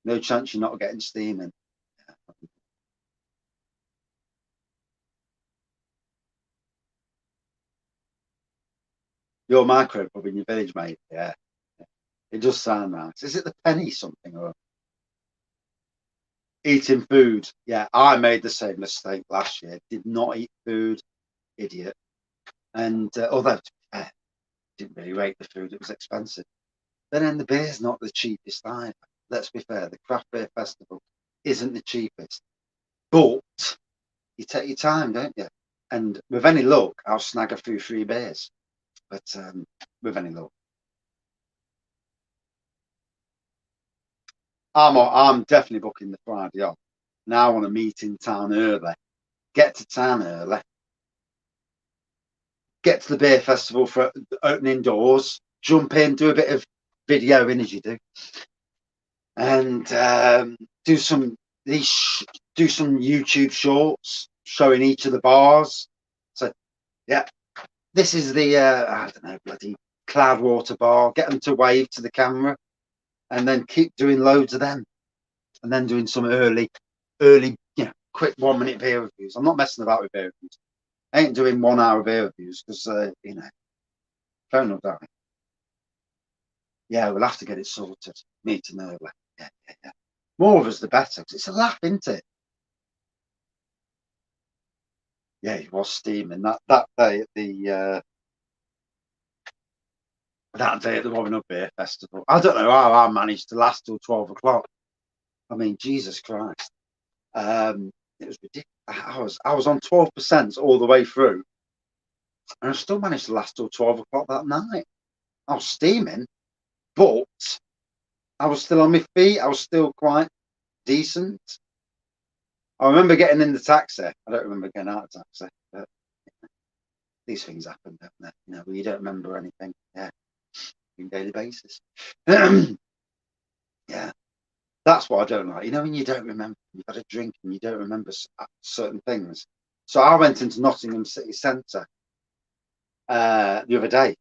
No chance you're not getting steaming. Your micro pub in your village, mate. Yeah. It does sound nice. Is it the penny something or eating food? Yeah, I made the same mistake last year. Did not eat food, idiot. And although to be fair, didn't really rate the food, it was expensive. But then the beer's not the cheapest either. Let's be fair, the craft beer festival isn't the cheapest. But you take your time, don't you? And with any luck, I'll snag a few free beers. But with any luck. I'm definitely booking the Friday off. Now I want to meet in town early. Get to town early. Get to the beer festival for opening doors. Jump in, do a bit of videoing as you do, and do some do some YouTube shorts showing each of the bars. So yeah, this is the I don't know, bloody Cloudwater bar. Get them to wave to the camera, and then keep doing loads of them, and then doing some early, quick 1 minute beer reviews. I'm not messing about with beer reviews. I ain't doing 1 hour beer reviews because fair enough, that. Yeah, we'll have to get it sorted. Meeting early. Yeah, yeah, yeah. More of us, the better. Because it's a laugh, isn't it? Yeah, it was steaming that day at the Robin Hood Beer Festival. I don't know how I managed to last till 12 o'clock. I mean, Jesus Christ. It was ridiculous. I was on 12% all the way through, and I still managed to last till 12 o'clock that night. I was steaming, but I was still on my feet. I was still quite decent. I remember getting in the taxi. I don't remember getting out of the taxi, but these things happen, don't they? You don't remember anything. Yeah, on a daily basis. Yeah, that's what I don't like. When you don't remember, you've had a drink and you don't remember certain things. So I went into Nottingham City Centre the other day.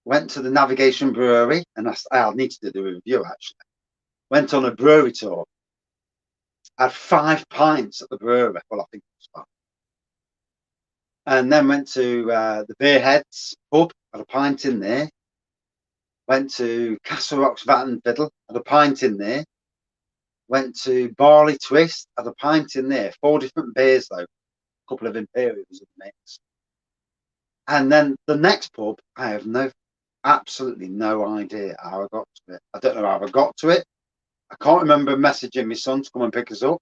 Went to the Navigation Brewery, and I'll need to do the review actually. Went on a brewery tour. Had 5 pints at the brewery. Well, I think it was 5. And then went to the Beerheads pub, had a pint in there. Went to Castle Rock's Vat and Fiddle, had a pint in there. Went to Barley Twist, had a pint in there. 4 different beers though, a couple of Imperials in the mix. And then the next pub, I have absolutely no idea how I got to it. I don't know how I got to it. I can't remember messaging my son to come and pick us up.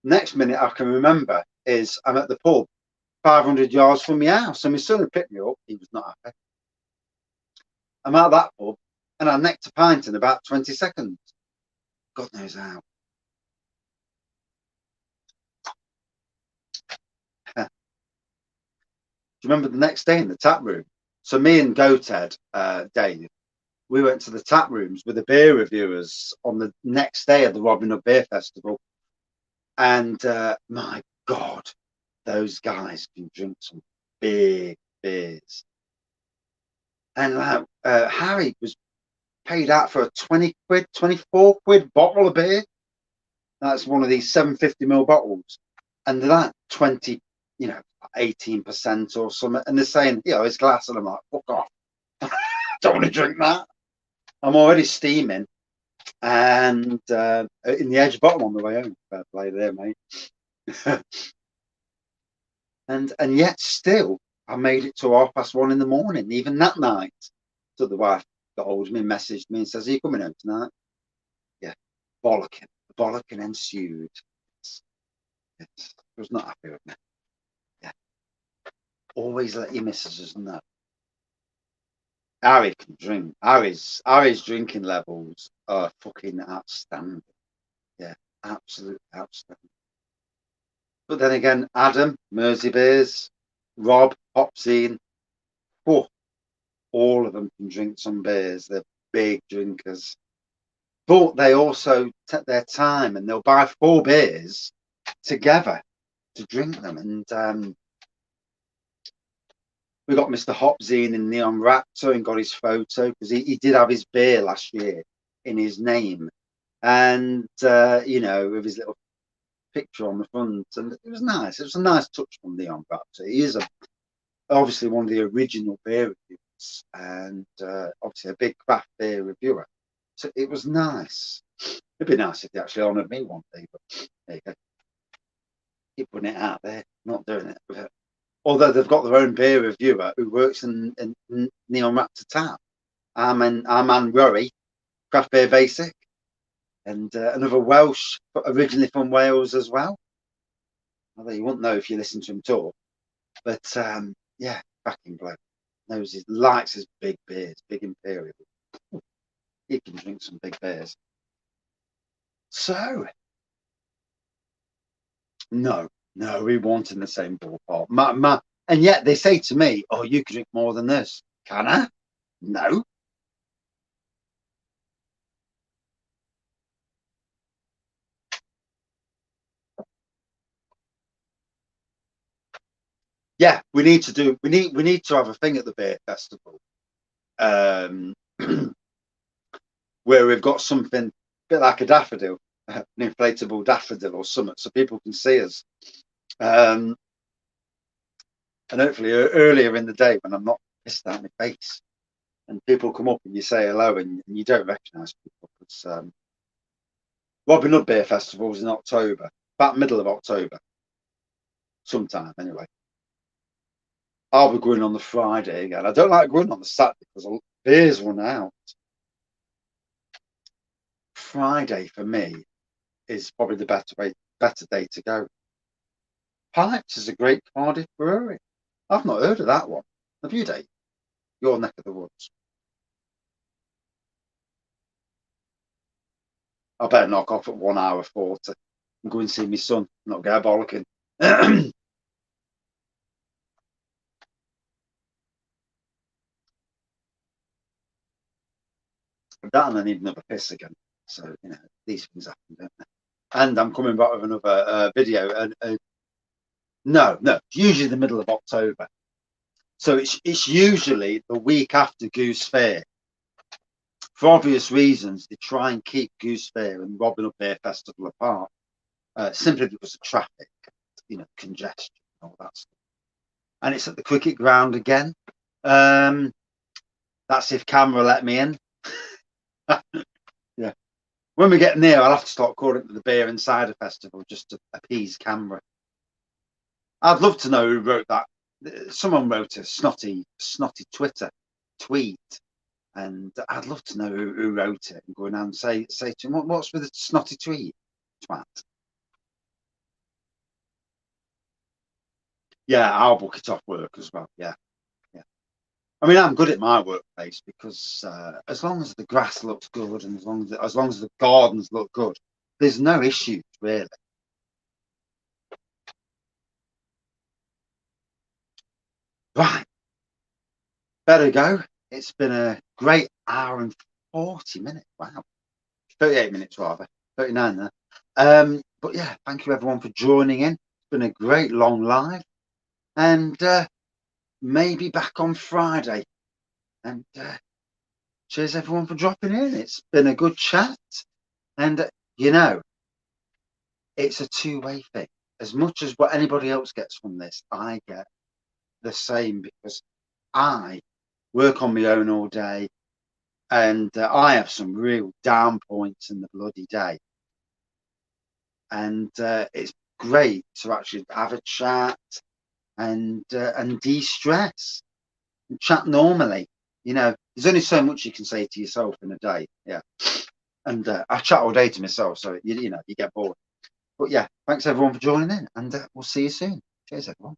Next minute I can remember is I'm at the pub 500 yards from my house. And my son had picked me up. He was not happy. I'm at that pub and I necked a pint in about 20 seconds. God knows how. Do you remember the next day in the tap room? So me and Goathead, Dave, we went to the tap rooms with the beer reviewers on the next day of the Robin Hood Beer Festival. And my God, those guys can drink some big beers. And Harry was paid out for a 20 quid, 24 quid bottle of beer. That's one of these 750ml bottles. And they're like 20, 18% or something. And they're saying, it's glass. And I'm like, fuck off. Don't want to drink that. I'm already steaming. And in the edge bottom on the way home. Fair play there, mate. and yet still, I made it to 1:30 in the morning, even that night. So the wife got hold of me, messaged me and says, are you coming home tonight? Yeah, bollocking ensued. I was not happy with me. Yeah, always let your missus know. Harry can drink. Harry's drinking levels are fucking outstanding. Yeah, absolutely outstanding. But then again, Adam, Mersey Beers, Rob, Popsine, all of them can drink some beers. They're big drinkers. But they also take their time and they'll buy 4 beers together to drink them. And We got Mr. Hopzine in Neon Raptor and got his photo because he did have his beer last year in his name, and with his little picture on the front, and it was nice. It was a nice touch from Neon Raptor. He is obviously one of the original beer reviewers, and obviously a big craft beer reviewer. So it was nice. It'd be nice if they actually honoured me one day, but there you go. Keep putting it out there, not doing it. Although they've got their own beer reviewer who works in Neon Raptor Tap. Our man Rory, Craft Beer Basic, and another Welsh, originally from Wales as well. Although you wouldn't know if you listen to him talk. But yeah, cracking bloke. Likes his big beers, big imperial. He can drink some big beers. So, no, we weren't in the same ballpark. And yet they say to me, "Oh, you can drink more than this." Can I? No. Yeah, we need to have a thing at the beer festival, where we've got something a bit like a daffodil, an inflatable daffodil or something, so people can see us. And hopefully earlier in the day when I'm not pissed out my face, and people come up and you say hello and you don't recognise people. Because Robin Hood Beer Festival is in October, about middle of October, sometime anyway. I'll be going on the Friday again. I don't like going on the Saturday because beers run out. Friday for me is probably the better day to go. Pipes is a great Cardiff brewery. I've not heard of that one. Have you, Dave? Your neck of the woods. I better knock off at 1 hour 40 and go and see my son, not go bollocking. That and I need another piss again. So, these things happen, don't they? And I'm coming back with another video. No, it's usually the middle of October. So it's usually the week after Goose Fair. For obvious reasons, they try and keep Goose Fair and Robin Hood Beer Festival apart, simply because of traffic, congestion, and all that stuff. And it's at the cricket ground again. That's if camera let me in. Yeah. When we get near, I'll have to start calling it the Beer and Cider Festival just to appease camera. I'd love to know who wrote that. Someone wrote a snotty Twitter tweet, and I'd love to know who wrote it and go and say to him, what's with the snotty tweet, twat? Yeah, I'll book it off work as well. Yeah. I mean, I'm good at my workplace because as long as the grass looks good and as long as the gardens look good, there's no issues really. Right, better go. It's been a great hour and 40 minutes. Wow, 38 minutes rather, 39 there. But yeah, thank you everyone for joining in. It's been a great long live, and maybe back on Friday. And cheers everyone for dropping in. It's been a good chat, and it's a two-way thing. As much as what anybody else gets from this, I get the same because I work on my own all day, and I have some real down points in the bloody day. And it's great to actually have a chat and de-stress and chat normally. There's only so much you can say to yourself in a day. Yeah. And I chat all day to myself, so you get bored. But yeah, thanks everyone for joining in, and we'll see you soon. Cheers, everyone.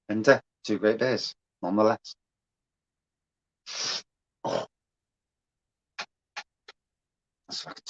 And two great beers, nonetheless. Oh, that's like a